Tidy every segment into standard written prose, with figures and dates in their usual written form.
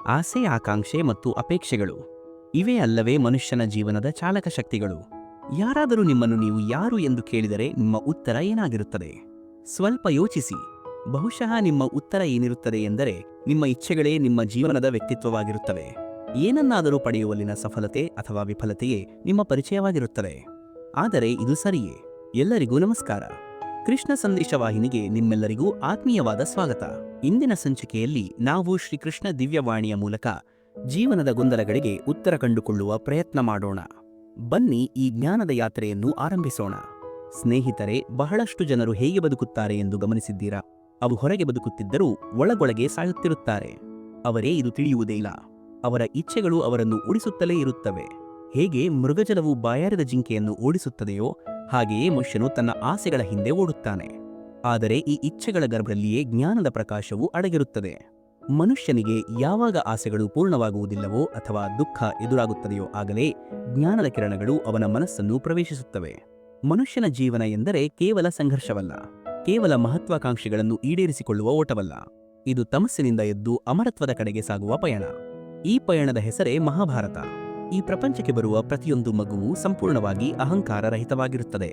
ಆಸೆ, ಆಕಾಂಕ್ಷೆ ಮತ್ತು ಅಪೇಕ್ಷೆಗಳು ಇವೇ ಅಲ್ಲವೇ ಮನುಷ್ಯನ ಜೀವನದ ಚಾಲಕ ಶಕ್ತಿಗಳು. ಯಾರಾದರೂ ನಿಮ್ಮನ್ನು ನೀವು ಯಾರು ಎಂದು ಕೇಳಿದರೆ ನಿಮ್ಮ ಉತ್ತರ ಏನಾಗಿರುತ್ತದೆ? ಸ್ವಲ್ಪ ಯೋಚಿಸಿ. ಬಹುಶಃ ನಿಮ್ಮ ಉತ್ತರ ಏನಿರುತ್ತದೆ ಎಂದರೆ ನಿಮ್ಮ ಇಚ್ಛೆಗಳೇ ನಿಮ್ಮ ಜೀವನದ ವ್ಯಕ್ತಿತ್ವವಾಗಿರುತ್ತವೆ. ಏನನ್ನಾದರೂ ಪಡೆಯುವಲ್ಲಿನ ಸಫಲತೆ ಅಥವಾ ವಿಫಲತೆಯೇ ನಿಮ್ಮ ಪರಿಚಯವಾಗಿರುತ್ತದೆ. ಆದರೆ ಇದು ಸರಿಯೇ? ಎಲ್ಲರಿಗೂ ನಮಸ್ಕಾರ. ಕೃಷ್ಣ ಸಂದೇಶ ವಾಹಿನಿಗೆ ನಿಮ್ಮೆಲ್ಲರಿಗೂ ಆತ್ಮೀಯವಾದ ಸ್ವಾಗತ. ಇಂದಿನ ಸಂಚಿಕೆಯಲ್ಲಿ ನಾವು ಶ್ರೀಕೃಷ್ಣ ದಿವ್ಯವಾಣಿಯ ಮೂಲಕ ಜೀವನದ ಗೊಂದಲಗಳಿಗೆ ಉತ್ತರ ಕಂಡುಕೊಳ್ಳುವ ಪ್ರಯತ್ನ ಮಾಡೋಣ. ಬನ್ನಿ ಈ ಜ್ಞಾನದ ಯಾತ್ರೆಯನ್ನು ಆರಂಭಿಸೋಣ. ಸ್ನೇಹಿತರೆ, ಬಹಳಷ್ಟು ಜನರು ಹೇಗೆ ಬದುಕುತ್ತಾರೆ ಎಂದು ಗಮನಿಸಿದ್ದೀರಾ? ಅವು ಹೊರಗೆ ಬದುಕುತ್ತಿದ್ದರೂ ಒಳಗೊಳಗೆ ಸಾಯುತ್ತಿರುತ್ತಾರೆ. ಅವರೇ ಇದು ತಿಳಿಯುವುದೇ ಇಲ್ಲ. ಅವರ ಇಚ್ಛೆಗಳು ಅವರನ್ನು ಉಳಿಸುತ್ತಲೇ ಇರುತ್ತವೆ. ಹೇಗೆ ಮೃಗಜಲವು ಬಾಯಾರಿದ ಜಿಂಕೆಯನ್ನು ಓಡಿಸುತ್ತದೆಯೋ ಹಾಗೆಯೇ ಮನುಷ್ಯನು ತನ್ನ ಆಸೆಗಳ ಹಿಂದೆ ಓಡುತ್ತಾನೆ. ಆದರೆ ಈ ಇಚ್ಛೆಗಳ ಗರ್ಭದಲ್ಲಿಯೇ ಜ್ಞಾನದ ಪ್ರಕಾಶವು ಅಡಗಿರುತ್ತದೆ. ಮನುಷ್ಯನಿಗೆ ಯಾವಾಗ ಆಸೆಗಳು ಪೂರ್ಣವಾಗುವುದಿಲ್ಲವೋ ಅಥವಾ ದುಃಖ ಎದುರಾಗುತ್ತದೆಯೋ ಆಗಲೇ ಜ್ಞಾನದ ಕಿರಣಗಳು ಅವನ ಮನಸ್ಸನ್ನು ಪ್ರವೇಶಿಸುತ್ತವೆ. ಮನುಷ್ಯನ ಜೀವನ ಎಂದರೆ ಕೇವಲ ಸಂಘರ್ಷವಲ್ಲ, ಕೇವಲ ಮಹತ್ವಾಕಾಂಕ್ಷೆಗಳನ್ನು ಈಡೇರಿಸಿಕೊಳ್ಳುವ ಓಟವಲ್ಲ. ಇದು ತಮಸ್ಸಿನಿಂದ ಎದ್ದು ಅಮರತ್ವದ ಕಡೆಗೆ ಸಾಗುವ ಪಯಣ. ಈ ಪಯಣದ ಹೆಸರೇ ಮಹಾಭಾರತ. ಈ ಪ್ರಪಂಚಕ್ಕೆ ಬರುವ ಪ್ರತಿಯೊಂದು ಮಗುವು ಸಂಪೂರ್ಣವಾಗಿ ಅಹಂಕಾರ ರಹಿತವಾಗಿರುತ್ತದೆ.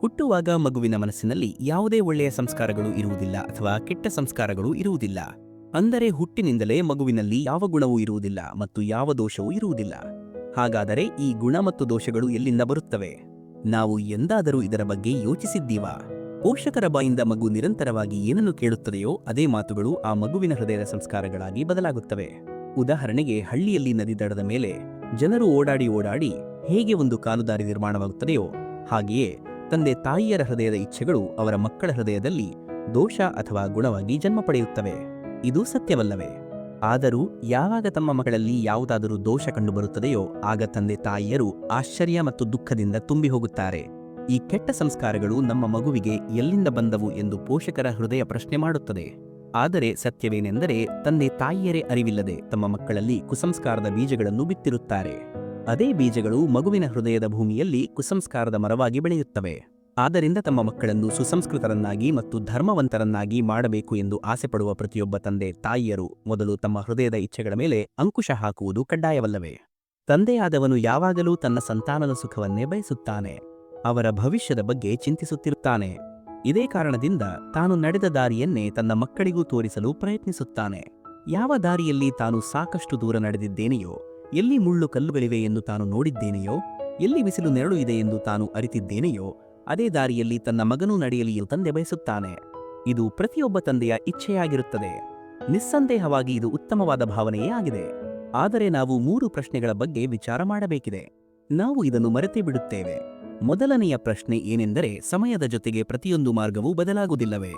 ಹುಟ್ಟುವಾಗ ಮಗುವಿನ ಮನಸ್ಸಿನಲ್ಲಿ ಯಾವುದೇ ಒಳ್ಳೆಯ ಸಂಸ್ಕಾರಗಳು ಇರುವುದಿಲ್ಲ ಅಥವಾ ಕೆಟ್ಟ ಸಂಸ್ಕಾರಗಳು ಇರುವುದಿಲ್ಲ. ಅಂದರೆ ಹುಟ್ಟಿನಿಂದಲೇ ಮಗುವಿನಲ್ಲಿ ಯಾವ ಗುಣವೂ ಇರುವುದಿಲ್ಲ ಮತ್ತು ಯಾವ ದೋಷವೂ ಇರುವುದಿಲ್ಲ. ಹಾಗಾದರೆ ಈ ಗುಣ ಮತ್ತು ದೋಷಗಳು ಎಲ್ಲಿಂದ ಬರುತ್ತವೆ? ನಾವು ಎಂದಾದರೂ ಇದರ ಬಗ್ಗೆ ಯೋಚಿಸಿದ್ದೀವಾ? ಪೋಷಕರ ಬಾಯಿಂದ ಮಗು ನಿರಂತರವಾಗಿ ಏನನ್ನು ಕೇಳುತ್ತದೆಯೋ ಅದೇ ಮಾತುಗಳು ಆ ಮಗುವಿನ ಹೃದಯದ ಸಂಸ್ಕಾರಗಳಾಗಿ ಬದಲಾಗುತ್ತವೆ. ಉದಾಹರಣೆಗೆ, ಹಳ್ಳಿಯಲ್ಲಿ ನದಿ ದಡದ ಮೇಲೆ ಜನರು ಓಡಾಡಿ ಹೇಗೆ ಒಂದು ಕಾಲುದಾರಿ ನಿರ್ಮಾಣವಾಗುತ್ತದೆಯೋ ಹಾಗೆಯೇ ತಂದೆ ತಾಯಿಯರ ಹೃದಯದ ಇಚ್ಛೆಗಳು ಅವರ ಮಕ್ಕಳ ಹೃದಯದಲ್ಲಿ ದೋಷ ಅಥವಾ ಗುಣವಾಗಿ ಜನ್ಮ ಪಡೆಯುತ್ತವೆ. ಇದು ಸತ್ಯವಲ್ಲವೇ? ಆದರೂ ಯಾವಾಗ ತಮ್ಮ ಮಕ್ಕಳಲ್ಲಿ ಯಾವುದಾದರೂ ದೋಷ ಕಂಡುಬರುತ್ತದೆಯೋ ಆಗ ತಂದೆ ತಾಯಿಯರು ಆಶ್ಚರ್ಯ ಮತ್ತು ದುಃಖದಿಂದ ತುಂಬಿ ಹೋಗುತ್ತಾರೆ. ಈ ಕೆಟ್ಟ ಸಂಸ್ಕಾರಗಳು ನಮ್ಮ ಮಗುವಿಗೆ ಎಲ್ಲಿಂದ ಬಂದವು ಎಂದು ಪೋಷಕರ ಹೃದಯ ಪ್ರಶ್ನೆ ಮಾಡುತ್ತದೆ. ಆದರೆ ಸತ್ಯವೇನೆಂದರೆ ತಂದೆ ತಾಯಿಯರೇ ಅರಿವಿಲ್ಲದೆ ತಮ್ಮ ಮಕ್ಕಳಲ್ಲಿ ಕುಸಂಸ್ಕಾರದ ಬೀಜಗಳನ್ನು ಬಿತ್ತಿರುತ್ತಾರೆ. ಅದೇ ಬೀಜಗಳು ಮಗುವಿನ ಹೃದಯದ ಭೂಮಿಯಲ್ಲಿ ಕುಸಂಸ್ಕಾರದ ಮರವಾಗಿ ಬೆಳೆಯುತ್ತವೆ. ಆದ್ದರಿಂದ ತಮ್ಮ ಮಕ್ಕಳನ್ನು ಸುಸಂಸ್ಕೃತರನ್ನಾಗಿ ಮತ್ತು ಧರ್ಮವಂತರನ್ನಾಗಿ ಮಾಡಬೇಕು ಎಂದು ಆಸೆಪಡುವ ಪ್ರತಿಯೊಬ್ಬ ತಂದೆ ತಾಯಿಯರು ಮೊದಲು ತಮ್ಮ ಹೃದಯದ ಇಚ್ಛೆಗಳ ಮೇಲೆ ಅಂಕುಶ ಹಾಕುವುದು ಕಡ್ಡಾಯವಲ್ಲವೇ? ತಂದೆಯಾದವನು ಯಾವಾಗಲೂ ತನ್ನ ಸಂತಾನದ ಸುಖವನ್ನೇ ಬಯಸುತ್ತಾನೆ. ಅವರ ಭವಿಷ್ಯದ ಬಗ್ಗೆ ಚಿಂತಿಸುತ್ತಿರುತ್ತಾನೆ. ಇದೇ ಕಾರಣದಿಂದ ತಾನು ನಡೆದ ದಾರಿಯನ್ನೇ ತನ್ನ ಮಕ್ಕಳಿಗೂ ತೋರಿಸಲು ಪ್ರಯತ್ನಿಸುತ್ತಾನೆ. ಯಾವ ದಾರಿಯಲ್ಲಿ ತಾನು ಸಾಕಷ್ಟು ದೂರ ನಡೆದಿದ್ದೇನೆಯೋ, ಎಲ್ಲಿ ಮುಳ್ಳು ಕಲ್ಲುಗಳಿವೆ ಎಂದು ತಾನು ನೋಡಿದ್ದೇನೆಯೋ, ಎಲ್ಲಿ ಬಿಸಿಲು ನೆರಳು ಇದೆ ಎಂದು ತಾನು ಅರಿತಿದ್ದೇನೆಯೋ ಅದೇ ದಾರಿಯಲ್ಲಿ ತನ್ನ ಮಗನೂ ನಡೆಯಲಿ ಎಂದು ತಂದೆ ಬಯಸುತ್ತಾನೆ. ಇದು ಪ್ರತಿಯೊಬ್ಬ ತಂದೆಯ ಇಚ್ಛೆಯಾಗಿರುತ್ತದೆ. ನಿಸ್ಸಂದೇಹವಾಗಿ ಇದು ಉತ್ತಮವಾದ ಭಾವನೆಯೇ ಆಗಿದೆ. ಆದರೆ ನಾವು 3 ಪ್ರಶ್ನೆಗಳ ಬಗ್ಗೆ ವಿಚಾರ ಮಾಡಬೇಕಿದೆ. ನಾವು ಇದನ್ನು ಮರೆತೇ ಬಿಡುತ್ತೇವೆ. ಮೊದಲನೆಯ ಪ್ರಶ್ನೆ ಏನೆಂದರೆ, ಸಮಯದ ಜೊತೆಗೆ ಪ್ರತಿಯೊಂದು ಮಾರ್ಗವೂ ಬದಲಾಗುವುದಿಲ್ಲವೇ?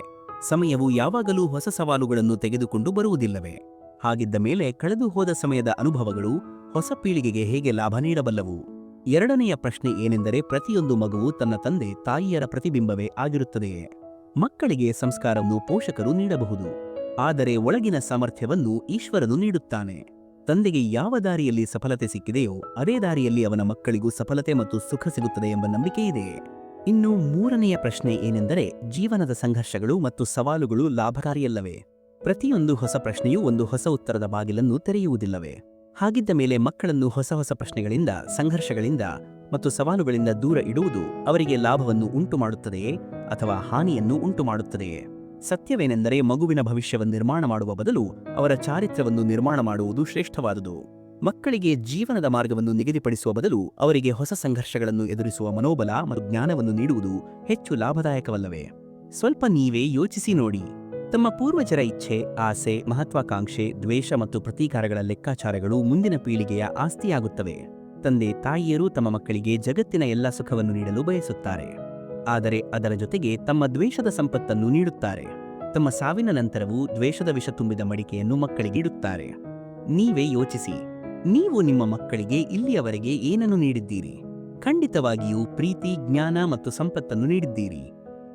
ಸಮಯವು ಯಾವಾಗಲೂ ಹೊಸ ಸವಾಲುಗಳನ್ನು ತೆಗೆದುಕೊಂಡು ಬರುವುದಿಲ್ಲವೇ? ಹಾಗಿದ್ದ ಮೇಲೆ ಕಳೆದು ಹೋದ ಸಮಯದ ಅನುಭವಗಳು ಹೊಸ ಪೀಳಿಗೆಗೆ ಹೇಗೆ ಲಾಭ ನೀಡಬಲ್ಲವು? ಎರಡನೆಯ ಪ್ರಶ್ನೆ ಏನೆಂದರೆ, ಪ್ರತಿಯೊಂದು ಮಗುವು ತನ್ನ ತಂದೆ ತಾಯಿಯರ ಪ್ರತಿಬಿಂಬವೇ ಆಗಿರುತ್ತದೆಯೇ? ಮಕ್ಕಳಿಗೆ ಸಂಸ್ಕಾರವನ್ನು ಪೋಷಕರು ನೀಡಬಹುದು, ಆದರೆ ಒಳಗಿನ ಸಾಮರ್ಥ್ಯವನ್ನು ಈಶ್ವರನು ನೀಡುತ್ತಾನೆ. ತಂದೆಗೆ ಯಾವ ದಾರಿಯಲ್ಲಿ ಸಫಲತೆ ಸಿಕ್ಕಿದೆಯೋ ಅದೇ ದಾರಿಯಲ್ಲಿ ಅವನ ಮಕ್ಕಳಿಗೂ ಸಫಲತೆ ಮತ್ತು ಸುಖ ಸಿಗುತ್ತದೆ ಎಂಬ ನಂಬಿಕೆ ಇದೆಯೇ? ಇನ್ನು ಮೂರನೆಯ ಪ್ರಶ್ನೆ ಏನೆಂದರೆ, ಜೀವನದ ಸಂಘರ್ಷಗಳು ಮತ್ತು ಸವಾಲುಗಳು ಲಾಭಕಾರಿಯಲ್ಲವೇ? ಪ್ರತಿಯೊಂದು ಹೊಸ ಪ್ರಶ್ನೆಯೂ ಒಂದು ಹೊಸ ಉತ್ತರದ ಬಾಗಿಲನ್ನು ತೆರೆಯುವುದಿಲ್ಲವೇ? ಹಾಗಿದ್ದ ಮೇಲೆ ಮಕ್ಕಳನ್ನು ಹೊಸ ಪ್ರಶ್ನೆಗಳಿಂದ, ಸಂಘರ್ಷಗಳಿಂದ ಮತ್ತು ಸವಾಲುಗಳಿಂದ ದೂರ ಇಡುವುದು ಅವರಿಗೆ ಲಾಭವನ್ನು ಉಂಟು ಮಾಡುತ್ತದೆಯೇ ಅಥವಾ ಹಾನಿಯನ್ನು ಉಂಟು ಮಾಡುತ್ತದೆಯೇ? ಸತ್ಯವೇನೆಂದರೆ, ಮಗುವಿನ ಭವಿಷ್ಯವನ್ನು ನಿರ್ಮಾಣ ಮಾಡುವ ಬದಲು ಅವರ ಚಾರಿತ್ರ್ಯವನ್ನು ನಿರ್ಮಾಣ ಮಾಡುವುದು ಶ್ರೇಷ್ಠವಾದುದು. ಮಕ್ಕಳಿಗೆ ಜೀವನದ ಮಾರ್ಗವನ್ನು ನಿಗದಿಪಡಿಸುವ ಬದಲು ಅವರಿಗೆ ಹೊಸ ಸಂಘರ್ಷಗಳನ್ನು ಎದುರಿಸುವ ಮನೋಬಲ ಮತ್ತು ಜ್ಞಾನವನ್ನು ನೀಡುವುದು ಹೆಚ್ಚು ಲಾಭದಾಯಕವಲ್ಲವೇ? ಸ್ವಲ್ಪ ನೀವೇ ಯೋಚಿಸಿ ನೋಡಿ. ತಮ್ಮ ಪೂರ್ವಜರ ಇಚ್ಛೆ, ಆಸೆ, ಮಹತ್ವಾಕಾಂಕ್ಷೆ, ದ್ವೇಷ ಮತ್ತು ಪ್ರತೀಕಾರಗಳ ಲೆಕ್ಕಾಚಾರಗಳು ಮುಂದಿನ ಪೀಳಿಗೆಯ ಆಸ್ತಿಯಾಗುತ್ತವೆ. ತಂದೆ ತಾಯಿಯರು ತಮ್ಮ ಮಕ್ಕಳಿಗೆ ಜಗತ್ತಿನ ಎಲ್ಲ ಸುಖವನ್ನು ನೀಡಲು ಬಯಸುತ್ತಾರೆ. ಆದರೆ ಅದರ ಜೊತೆಗೆ ತಮ್ಮ ದ್ವೇಷದ ಸಂಪತ್ತನ್ನು ನೀಡುತ್ತಾರೆ. ತಮ್ಮ ಸಾವಿನ ನಂತರವೂ ದ್ವೇಷದ ವಿಷ ತುಂಬಿದ ಮಡಿಕೆಯನ್ನು ಮಕ್ಕಳಿಗೆ ಇಡುತ್ತಾರೆ. ನೀವೇ ಯೋಚಿಸಿ, ನೀವು ನಿಮ್ಮ ಮಕ್ಕಳಿಗೆ ಇಲ್ಲಿಯವರೆಗೆ ಏನನ್ನು ನೀಡಿದ್ದೀರಿ? ಖಂಡಿತವಾಗಿಯೂ ಪ್ರೀತಿ, ಜ್ಞಾನ ಮತ್ತು ಸಂಪತ್ತನ್ನು ನೀಡಿದ್ದೀರಿ.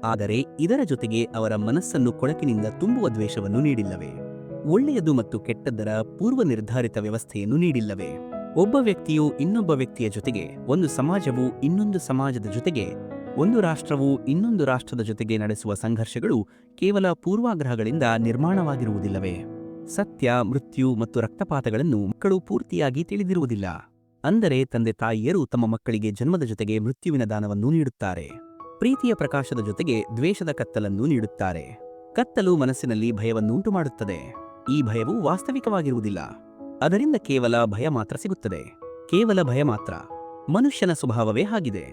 ಆದರೆ ಇದರ ಜೊತೆಗೆ ಅವರ ಮನಸ್ಸನ್ನು ಕೊಳಕಿನಿಂದ ತುಂಬುವ ದ್ವೇಷವನ್ನು ನೀಡಿಲ್ಲವೇ? ಒಳ್ಳೆಯದು ಮತ್ತು ಕೆಟ್ಟದ್ದರ ಪೂರ್ವ ನಿರ್ಧಾರಿತ ವ್ಯವಸ್ಥೆಯನ್ನು ನೀಡಿಲ್ಲವೇ? ಒಬ್ಬ ವ್ಯಕ್ತಿಯು ಇನ್ನೊಬ್ಬ ವ್ಯಕ್ತಿಯ ಜೊತೆಗೆ, ಒಂದು ಸಮಾಜವು ಇನ್ನೊಂದು ಸಮಾಜದ ಜೊತೆಗೆ, ಒಂದು ರಾಷ್ಟ್ರವು ಇನ್ನೊಂದು ರಾಷ್ಟ್ರದ ಜೊತೆಗೆ ನಡೆಸುವ ಸಂಘರ್ಷಗಳು ಕೇವಲ ಪೂರ್ವಾಗ್ರಹಗಳಿಂದ ನಿರ್ಮಾಣವಾಗಿರುವುದಿಲ್ಲವೇ? ಸತ್ಯ, ಮೃತ್ಯು ಮತ್ತು ರಕ್ತಪಾತಗಳನ್ನು ಮಕ್ಕಳು ಪೂರ್ತಿಯಾಗಿ ತಿಳಿದಿರುವುದಿಲ್ಲ. ಅಂದರೆ ತಂದೆ ತಾಯಿಯರು ತಮ್ಮ ಮಕ್ಕಳಿಗೆ ಜನ್ಮದ ಜೊತೆಗೆ ಮೃತ್ಯುವಿನ ದಾನವನ್ನು ನೀಡುತ್ತಾರೆ. ಪ್ರೀತಿಯ ಪ್ರಕಾಶದ ಜೊತೆಗೆ ದ್ವೇಷದ ಕತ್ತಲನ್ನು ನೀಡುತ್ತಾರೆ. ಕತ್ತಲು ಮನಸ್ಸಿನಲ್ಲಿ ಭಯವನ್ನುಂಟು ಮಾಡುತ್ತದೆ. ಈ ಭಯವು ವಾಸ್ತವಿಕವಾಗಿರುವುದಿಲ್ಲ. ಅದರಿಂದ ಕೇವಲ ಭಯ ಮಾತ್ರ ಸಿಗುತ್ತದೆ. ಕೇವಲ ಭಯ ಮಾತ್ರ. ಮನುಷ್ಯನ ಸ್ವಭಾವವೇ ಆಗಿದೆ.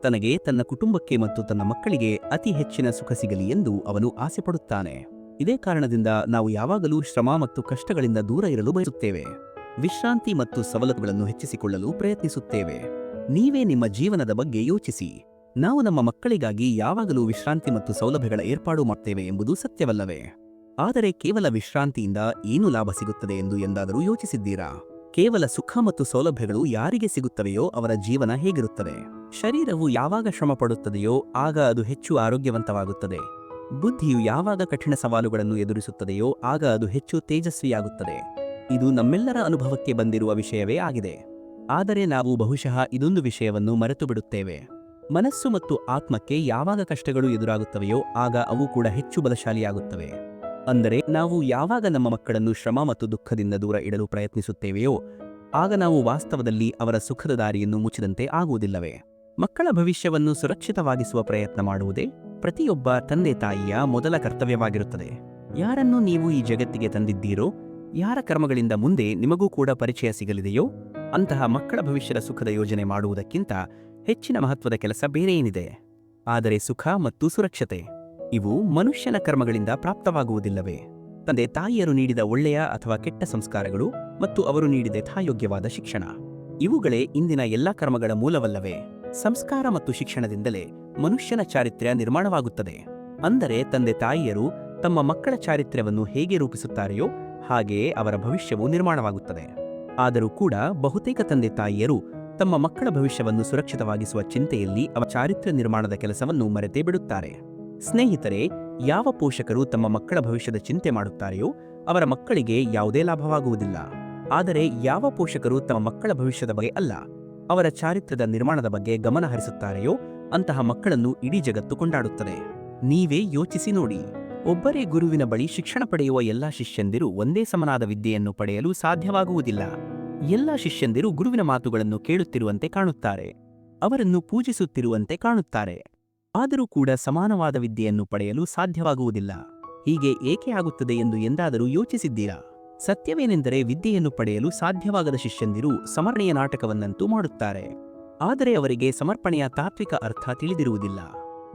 ತನಗೆ, ತನ್ನ ಕುಟುಂಬಕ್ಕೆ ಮತ್ತು ತನ್ನ ಮಕ್ಕಳಿಗೆ ಅತಿ ಹೆಚ್ಚಿನ ಸುಖ ಸಿಗಲಿ ಎಂದು ಅವನು ಆಸೆಪಡುತ್ತಾನೆ. ಇದೇ ಕಾರಣದಿಂದ ನಾವು ಯಾವಾಗಲೂ ಶ್ರಮ ಮತ್ತು ಕಷ್ಟಗಳಿಂದ ದೂರ ಇರಲು ಬಯಸುತ್ತೇವೆ. ವಿಶ್ರಾಂತಿ ಮತ್ತು ಸವಲತ್ತುಗಳನ್ನು ಹೆಚ್ಚಿಸಿಕೊಳ್ಳಲು ಪ್ರಯತ್ನಿಸುತ್ತೇವೆ. ನೀವೇ ನಿಮ್ಮ ಜೀವನದ ಬಗ್ಗೆ ಯೋಚಿಸಿ. ನಾವು ನಮ್ಮ ಮಕ್ಕಳಿಗಾಗಿ ಯಾವಾಗಲೂ ವಿಶ್ರಾಂತಿ ಮತ್ತು ಸೌಲಭ್ಯಗಳ ಏರ್ಪಾಡು ಮಾಡುತ್ತೇವೆ ಎಂಬುದು ಸತ್ಯವಲ್ಲವೇ? ಆದರೆ ಕೇವಲ ವಿಶ್ರಾಂತಿಯಿಂದ ಏನು ಲಾಭ ಸಿಗುತ್ತದೆ ಎಂದು ಎಂದಾದರೂ ಯೋಚಿಸಿದ್ದೀರಾ? ಕೇವಲ ಸುಖ ಮತ್ತು ಸೌಲಭ್ಯಗಳು ಯಾರಿಗೆ ಸಿಗುತ್ತವೆಯೋ ಅವರ ಜೀವನ ಹೇಗಿರುತ್ತದೆ? ಶರೀರವು ಯಾವಾಗ ಶ್ರಮ ಪಡುತ್ತದೆಯೋ ಆಗ ಅದು ಹೆಚ್ಚು ಆರೋಗ್ಯವಂತವಾಗುತ್ತದೆ. ಬುದ್ಧಿಯು ಯಾವಾಗ ಕಠಿಣ ಸವಾಲುಗಳನ್ನು ಎದುರಿಸುತ್ತದೆಯೋ ಆಗ ಅದು ಹೆಚ್ಚು ತೇಜಸ್ವಿಯಾಗುತ್ತದೆ. ಇದು ನಮ್ಮೆಲ್ಲರ ಅನುಭವಕ್ಕೆ ಬಂದಿರುವ ವಿಷಯವೇ ಆಗಿದೆ. ಆದರೆ ನಾವು ಬಹುಶಃ ಇದೊಂದು ವಿಷಯವನ್ನು ಮರೆತು ಬಿಡುತ್ತೇವೆ. ಮನಸ್ಸು ಮತ್ತು ಆತ್ಮಕ್ಕೆ ಯಾವಾಗ ಕಷ್ಟಗಳು ಎದುರಾಗುತ್ತವೆಯೋ ಆಗ ಅವು ಕೂಡ ಹೆಚ್ಚು ಬಲಶಾಲಿಯಾಗುತ್ತವೆ. ಅಂದರೆ ನಾವು ಯಾವಾಗ ನಮ್ಮ ಮಕ್ಕಳನ್ನು ಶ್ರಮ ಮತ್ತು ದುಃಖದಿಂದ ದೂರ ಇಡಲು ಪ್ರಯತ್ನಿಸುತ್ತೇವೆಯೋ ಆಗ ನಾವು ವಾಸ್ತವದಲ್ಲಿ ಅವರ ಸುಖದ ದಾರಿಯನ್ನು ಮುಚ್ಚಿದಂತೆ ಆಗುವುದಿಲ್ಲವೇ? ಮಕ್ಕಳ ಭವಿಷ್ಯವನ್ನು ಸುರಕ್ಷಿತವಾಗಿಸುವ ಪ್ರಯತ್ನ ಮಾಡುವುದೇ ಪ್ರತಿಯೊಬ್ಬ ತಂದೆ ತಾಯಿಯ ಮೊದಲ ಕರ್ತವ್ಯವಾಗಿರುತ್ತದೆ. ಯಾರನ್ನು ನೀವು ಈ ಜಗತ್ತಿಗೆ ತಂದಿದ್ದೀರೋ, ಯಾರ ಕರ್ಮಗಳಿಂದ ಮುಂದೆ ನಿಮಗೂ ಕೂಡ ಪರಿಚಯ ಸಿಗಲಿದೆಯೋ ಅಂತಹ ಮಕ್ಕಳ ಭವಿಷ್ಯದ ಸುಖದ ಯೋಜನೆ ಮಾಡುವುದಕ್ಕಿಂತ ಹೆಚ್ಚಿನ ಮಹತ್ವದ ಕೆಲಸ ಬೇರೆ ಏನಿದೆ? ಆದರೆ ಸುಖ ಮತ್ತು ಸುರಕ್ಷತೆ ಇವು ಮನುಷ್ಯನ ಕರ್ಮಗಳಿಂದ ಪ್ರಾಪ್ತವಾಗುವುದಿಲ್ಲವೇ? ತಂದೆ ತಾಯಿಯರು ನೀಡಿದ ಒಳ್ಳೆಯ ಅಥವಾ ಕೆಟ್ಟ ಸಂಸ್ಕಾರಗಳು ಮತ್ತು ಅವರು ನೀಡಿದ ಯಥಾಯೋಗ್ಯವಾದ ಶಿಕ್ಷಣ ಇವುಗಳೇ ಇಂದಿನ ಎಲ್ಲ ಕರ್ಮಗಳ ಮೂಲವಲ್ಲವೇ? ಸಂಸ್ಕಾರ ಮತ್ತು ಶಿಕ್ಷಣದಿಂದಲೇ ಮನುಷ್ಯನ ಚಾರಿತ್ರ್ಯ ನಿರ್ಮಾಣವಾಗುತ್ತದೆ. ಅಂದರೆ ತಂದೆ ತಾಯಿಯರು ತಮ್ಮ ಮಕ್ಕಳ ಚಾರಿತ್ರ್ಯವನ್ನು ಹೇಗೆ ರೂಪಿಸುತ್ತಾರೆಯೋ ಹಾಗೆಯೇ ಅವರ ಭವಿಷ್ಯವು ನಿರ್ಮಾಣವಾಗುತ್ತದೆ. ಆದರೂ ಕೂಡ ಬಹುತೇಕ ತಂದೆ ತಾಯಿಯರು ತಮ್ಮ ಮಕ್ಕಳ ಭವಿಷ್ಯವನ್ನು ಸುರಕ್ಷಿತವಾಗಿಸುವ ಚಿಂತೆಯಲ್ಲಿ ಅವರ ಚಾರಿತ್ರ್ಯ ನಿರ್ಮಾಣದ ಕೆಲಸವನ್ನು ಮರೆತೇ ಬಿಡುತ್ತಾರೆ. ಸ್ನೇಹಿತರೆ, ಯಾವ ಪೋಷಕರು ತಮ್ಮ ಮಕ್ಕಳ ಭವಿಷ್ಯದ ಚಿಂತೆ ಮಾಡುತ್ತಾರೆಯೋ ಅವರ ಮಕ್ಕಳಿಗೆ ಯಾವುದೇ ಲಾಭವಾಗುವುದಿಲ್ಲ. ಆದರೆ ಯಾವ ಪೋಷಕರು ತಮ್ಮ ಮಕ್ಕಳ ಭವಿಷ್ಯದ ಬಗ್ಗೆ ಅಲ್ಲ, ಅವರ ಚಾರಿತ್ರ್ಯದ ನಿರ್ಮಾಣದ ಬಗ್ಗೆ ಗಮನ ಹರಿಸುತ್ತಾರೆಯೋ ಅಂತಹ ಮಕ್ಕಳನ್ನು ಇಡೀ ಜಗತ್ತು ಕೊಂಡಾಡುತ್ತದೆ. ನೀವೇ ಯೋಚಿಸಿ ನೋಡಿ. ಒಬ್ಬರೇ ಗುರುವಿನ ಬಳಿ ಶಿಕ್ಷಣ ಪಡೆಯುವ ಎಲ್ಲಾ ಶಿಷ್ಯಂದಿರು ಒಂದೇ ಸಮನಾದ ವಿದ್ಯೆಯನ್ನು ಪಡೆಯಲು ಸಾಧ್ಯವಾಗುವುದಿಲ್ಲ. ಎಲ್ಲ ಶಿಷ್ಯಂದಿರು ಗುರುವಿನ ಮಾತುಗಳನ್ನು ಕೇಳುತ್ತಿರುವಂತೆ ಕಾಣುತ್ತಾರೆ, ಅವರನ್ನು ಪೂಜಿಸುತ್ತಿರುವಂತೆ ಕಾಣುತ್ತಾರೆ. ಆದರೂ ಕೂಡ ಸಮಾನವಾದ ವಿದ್ಯೆಯನ್ನು ಪಡೆಯಲು ಸಾಧ್ಯವಾಗುವುದಿಲ್ಲ. ಹೀಗೆ ಏಕೆ ಆಗುತ್ತದೆ ಎಂದು ಎಂದಾದರೂ ಯೋಚಿಸಿದ್ದೀರಾ? ಸತ್ಯವೇನೆಂದರೆ ವಿದ್ಯೆಯನ್ನು ಪಡೆಯಲು ಸಾಧ್ಯವಾಗದ ಶಿಷ್ಯಂದಿರು ಸಮರ್ಪಣೆಯ ನಾಟಕವನ್ನಂತೂ ಮಾಡುತ್ತಾರೆ. ಆದರೆ ಅವರಿಗೆ ಸಮರ್ಪಣೆಯ ತಾತ್ವಿಕ ಅರ್ಥ ತಿಳಿದಿರುವುದಿಲ್ಲ.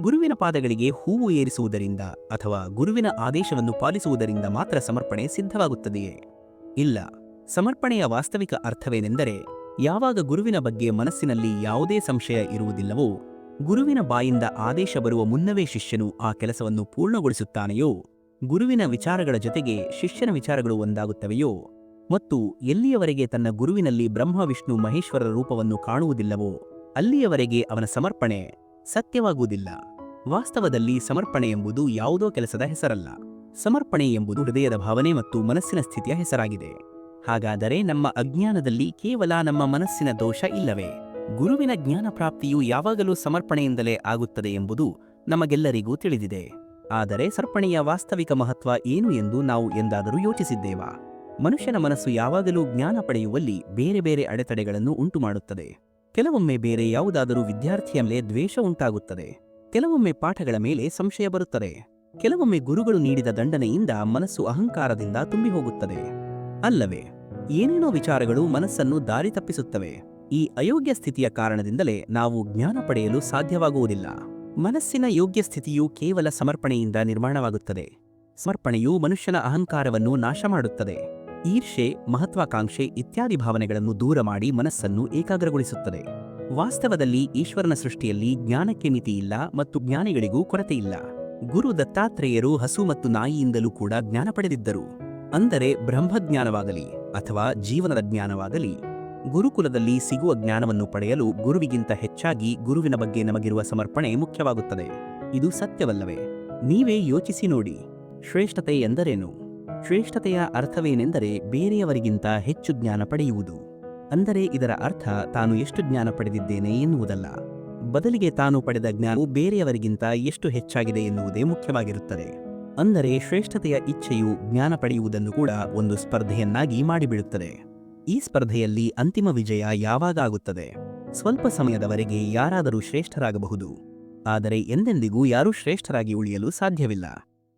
ಗುರುವಿನ ಪಾದಗಳಿಗೆ ಹೂವು ಏರಿಸುವುದರಿಂದ ಅಥವಾ ಗುರುವಿನ ಆದೇಶವನ್ನು ಪಾಲಿಸುವುದರಿಂದ ಮಾತ್ರ ಸಮರ್ಪಣೆ ಸಿದ್ಧವಾಗುತ್ತದೆಯೇ? ಇಲ್ಲ. ಸಮರ್ಪಣೆಯ ವಾಸ್ತವಿಕ ಅರ್ಥವೇನೆಂದರೆ ಯಾವಾಗ ಗುರುವಿನ ಬಗ್ಗೆ ಮನಸ್ಸಿನಲ್ಲಿ ಯಾವುದೇ ಸಂಶಯ ಇರುವುದಿಲ್ಲವೋ, ಗುರುವಿನ ಬಾಯಿಂದ ಆದೇಶ ಬರುವ ಮುನ್ನವೇ ಶಿಷ್ಯನು ಆ ಕೆಲಸವನ್ನು ಪೂರ್ಣಗೊಳಿಸುತ್ತಾನೆಯೋ, ಗುರುವಿನ ವಿಚಾರಗಳ ಜೊತೆಗೆ ಶಿಷ್ಯನ ವಿಚಾರಗಳು ಒಂದಾಗುತ್ತವೆಯೋ ಮತ್ತು ಎಲ್ಲಿಯವರೆಗೆ ತನ್ನ ಗುರುವಿನಲ್ಲಿ ಬ್ರಹ್ಮ ವಿಷ್ಣು ಮಹೇಶ್ವರರ ರೂಪವನ್ನು ಕಾಣುವುದಿಲ್ಲವೋ ಅಲ್ಲಿಯವರೆಗೆ ಅವನ ಸಮರ್ಪಣೆ ಸತ್ಯವಾಗುವುದಿಲ್ಲ. ವಾಸ್ತವದಲ್ಲಿ ಸಮರ್ಪಣೆ ಎಂಬುದು ಯಾವುದೋ ಕೆಲಸದ ಹೆಸರಲ್ಲ. ಸಮರ್ಪಣೆ ಎಂಬುದು ಹೃದಯದ ಭಾವನೆ ಮತ್ತು ಮನಸ್ಸಿನ ಸ್ಥಿತಿಯ ಹೆಸರಾಗಿದೆ. ಹಾಗಾದರೆ ನಮ್ಮ ಅಜ್ಞಾನದಲ್ಲಿ ಕೇವಲ ನಮ್ಮ ಮನಸ್ಸಿನ ದೋಷ ಇಲ್ಲವೇ? ಗುರುವಿನ ಜ್ಞಾನ ಪ್ರಾಪ್ತಿಯು ಯಾವಾಗಲೂ ಸಮರ್ಪಣೆಯಿಂದಲೇ ಆಗುತ್ತದೆ ಎಂಬುದು ನಮಗೆಲ್ಲರಿಗೂ ತಿಳಿದಿದೆ. ಆದರೆ ಸಮರ್ಪಣೆಯ ವಾಸ್ತವಿಕ ಮಹತ್ವ ಏನು ಎಂದು ನಾವು ಎಂದಾದರೂ ಯೋಚಿಸಿದ್ದೇವಾ? ಮನುಷ್ಯನ ಮನಸ್ಸು ಯಾವಾಗಲೂ ಜ್ಞಾನ ಪಡೆಯುವಲ್ಲಿ ಬೇರೆ ಬೇರೆ ಅಡೆತಡೆಗಳನ್ನು ಉಂಟುಮಾಡುತ್ತದೆ. ಕೆಲವೊಮ್ಮೆ ಬೇರೆ ಯಾವುದಾದರೂ ವಿದ್ಯಾರ್ಥಿಯ ಮೇಲೆ ದ್ವೇಷ ಉಂಟಾಗುತ್ತದೆ. ಕೆಲವೊಮ್ಮೆ ಪಾಠಗಳ ಮೇಲೆ ಸಂಶಯ ಬರುತ್ತದೆ. ಕೆಲವೊಮ್ಮೆ ಗುರುಗಳು ನೀಡಿದ ದಂಡನೆಯಿಂದ ಮನಸ್ಸು ಅಹಂಕಾರದಿಂದ ತುಂಬಿ ಹೋಗುತ್ತದೆ. ಅಲ್ಲವೇ? ಏನೇನೋ ವಿಚಾರಗಳು ಮನಸ್ಸನ್ನು ದಾರಿ ತಪ್ಪಿಸುತ್ತವೆ. ಈ ಅಯೋಗ್ಯ ಸ್ಥಿತಿಯ ಕಾರಣದಿಂದಲೇ ನಾವು ಜ್ಞಾನ ಪಡೆಯಲು ಸಾಧ್ಯವಾಗುವುದಿಲ್ಲ. ಮನಸ್ಸಿನ ಯೋಗ್ಯ ಸ್ಥಿತಿಯು ಕೇವಲ ಸಮರ್ಪಣೆಯಿಂದ ನಿರ್ಮಾಣವಾಗುತ್ತದೆ. ಸಮರ್ಪಣೆಯು ಮನುಷ್ಯನ ಅಹಂಕಾರವನ್ನು ನಾಶ ಮಾಡುತ್ತದೆ. ಈರ್ಷೆ, ಮಹತ್ವಾಕಾಂಕ್ಷೆ ಇತ್ಯಾದಿ ಭಾವನೆಗಳನ್ನು ದೂರ ಮಾಡಿ ಮನಸ್ಸನ್ನು ಏಕಾಗ್ರಗೊಳಿಸುತ್ತದೆ. ವಾಸ್ತವದಲ್ಲಿ ಈಶ್ವರನ ಸೃಷ್ಟಿಯಲ್ಲಿ ಜ್ಞಾನಕ್ಕೆ ಮಿತಿಯಿಲ್ಲ ಮತ್ತು ಜ್ಞಾನಿಗಳಿಗೂ ಕೊರತೆಯಿಲ್ಲ. ಗುರು ದತ್ತಾತ್ರೇಯರು ಹಸು ಮತ್ತು ನಾಯಿಯಿಂದಲೂ ಕೂಡ ಜ್ಞಾನ ಪಡೆದಿದ್ದರು. ಅಂದರೆ ಬ್ರಹ್ಮಜ್ಞಾನವಾಗಲಿ ಅಥವಾ ಜೀವನದ ಜ್ಞಾನವಾಗಲಿ, ಗುರುಕುಲದಲ್ಲಿ ಸಿಗುವ ಜ್ಞಾನವನ್ನು ಪಡೆಯಲು ಗುರುವಿಗಿಂತ ಹೆಚ್ಚಾಗಿ ಗುರುವಿನ ಬಗ್ಗೆ ನಮಗಿರುವ ಸಮರ್ಪಣೆ ಮುಖ್ಯವಾಗುತ್ತದೆ. ಇದು ಸತ್ಯವಲ್ಲವೇ? ನೀವೇ ಯೋಚಿಸಿ ನೋಡಿ. ಶ್ರೇಷ್ಠತೆ ಎಂದರೇನು? ಶ್ರೇಷ್ಠತೆಯ ಅರ್ಥವೇನೆಂದರೆ ಬೇರೆಯವರಿಗಿಂತ ಹೆಚ್ಚು ಜ್ಞಾನ ಪಡೆಯುವುದು. ಅಂದರೆ ಇದರ ಅರ್ಥ ತಾನು ಎಷ್ಟು ಜ್ಞಾನ ಪಡೆದಿದ್ದೇನೆ ಎನ್ನುವುದಲ್ಲ. ಬದಲಿಗೆ ತಾನು ಪಡೆದ ಜ್ಞಾನವು ಬೇರೆಯವರಿಗಿಂತ ಎಷ್ಟು ಹೆಚ್ಚಾಗಿದೆ ಎನ್ನುವುದೇ ಮುಖ್ಯವಾಗಿರುತ್ತದೆ. ಅಂದರೆ ಶ್ರೇಷ್ಠತೆಯ ಇಚ್ಛೆಯು ಜ್ಞಾನ ಪಡೆಯುವುದನ್ನು ಕೂಡ ಒಂದು ಸ್ಪರ್ಧೆಯನ್ನಾಗಿ ಮಾಡಿಬಿಡುತ್ತದೆ. ಈ ಸ್ಪರ್ಧೆಯಲ್ಲಿ ಅಂತಿಮ ವಿಜಯ ಯಾವಾಗ ಆಗುತ್ತದೆ? ಸ್ವಲ್ಪ ಸಮಯದವರೆಗೆ ಯಾರಾದರೂ ಶ್ರೇಷ್ಠರಾಗಬಹುದು, ಆದರೆ ಎಂದೆಂದಿಗೂ ಯಾರೂ ಶ್ರೇಷ್ಠರಾಗಿ ಉಳಿಯಲು ಸಾಧ್ಯವಿಲ್ಲ.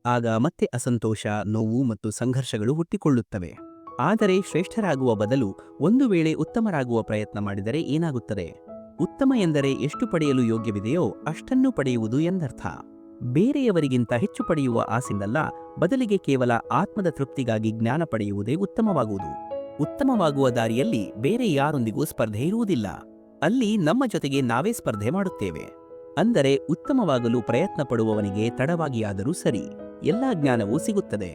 ಆಗ ಮತ್ತೆ ಅಸಂತೋಷ, ನೋವು ಮತ್ತು ಸಂಘರ್ಷಗಳು ಹುಟ್ಟಿಕೊಳ್ಳುತ್ತವೆ. ಆದರೆ ಶ್ರೇಷ್ಠರಾಗುವ ಬದಲು ಒಂದು ವೇಳೆ ಉತ್ತಮರಾಗುವ ಪ್ರಯತ್ನ ಮಾಡಿದರೆ ಏನಾಗುತ್ತದೆ? ಉತ್ತಮ ಎಂದರೆ ಎಷ್ಟು ಪಡೆಯಲು ಯೋಗ್ಯವಿದೆಯೋ ಅಷ್ಟನ್ನು ಪಡೆಯುವುದು ಎಂದರ್ಥ. ಬೇರೆಯವರಿಗಿಂತ ಹೆಚ್ಚು ಪಡೆಯುವ ಆಸೆಯಿಂದಲ್ಲ, ಬದಲಿಗೆ ಕೇವಲ ಆತ್ಮದ ತೃಪ್ತಿಗಾಗಿ ಜ್ಞಾನ ಪಡೆಯುವುದೇ ಉತ್ತಮವಾಗುವುದು. ಉತ್ತಮವಾಗುವ ದಾರಿಯಲ್ಲಿ ಬೇರೆ ಯಾರೊಂದಿಗೂ ಸ್ಪರ್ಧೆ ಇರುವುದಿಲ್ಲ. ಅಲ್ಲಿ ನಮ್ಮ ಜೊತೆಗೆ ನಾವೇ ಸ್ಪರ್ಧೆ ಮಾಡುತ್ತೇವೆ. ಅಂದರೆ ಉತ್ತಮವಾಗಲು ಪ್ರಯತ್ನ ಪಡುವವನಿಗೆ ತಡವಾಗಿಯಾದರೂ ಸರಿ, ಎಲ್ಲಾ ಜ್ಞಾನವೂ ಸಿಗುತ್ತದೆ.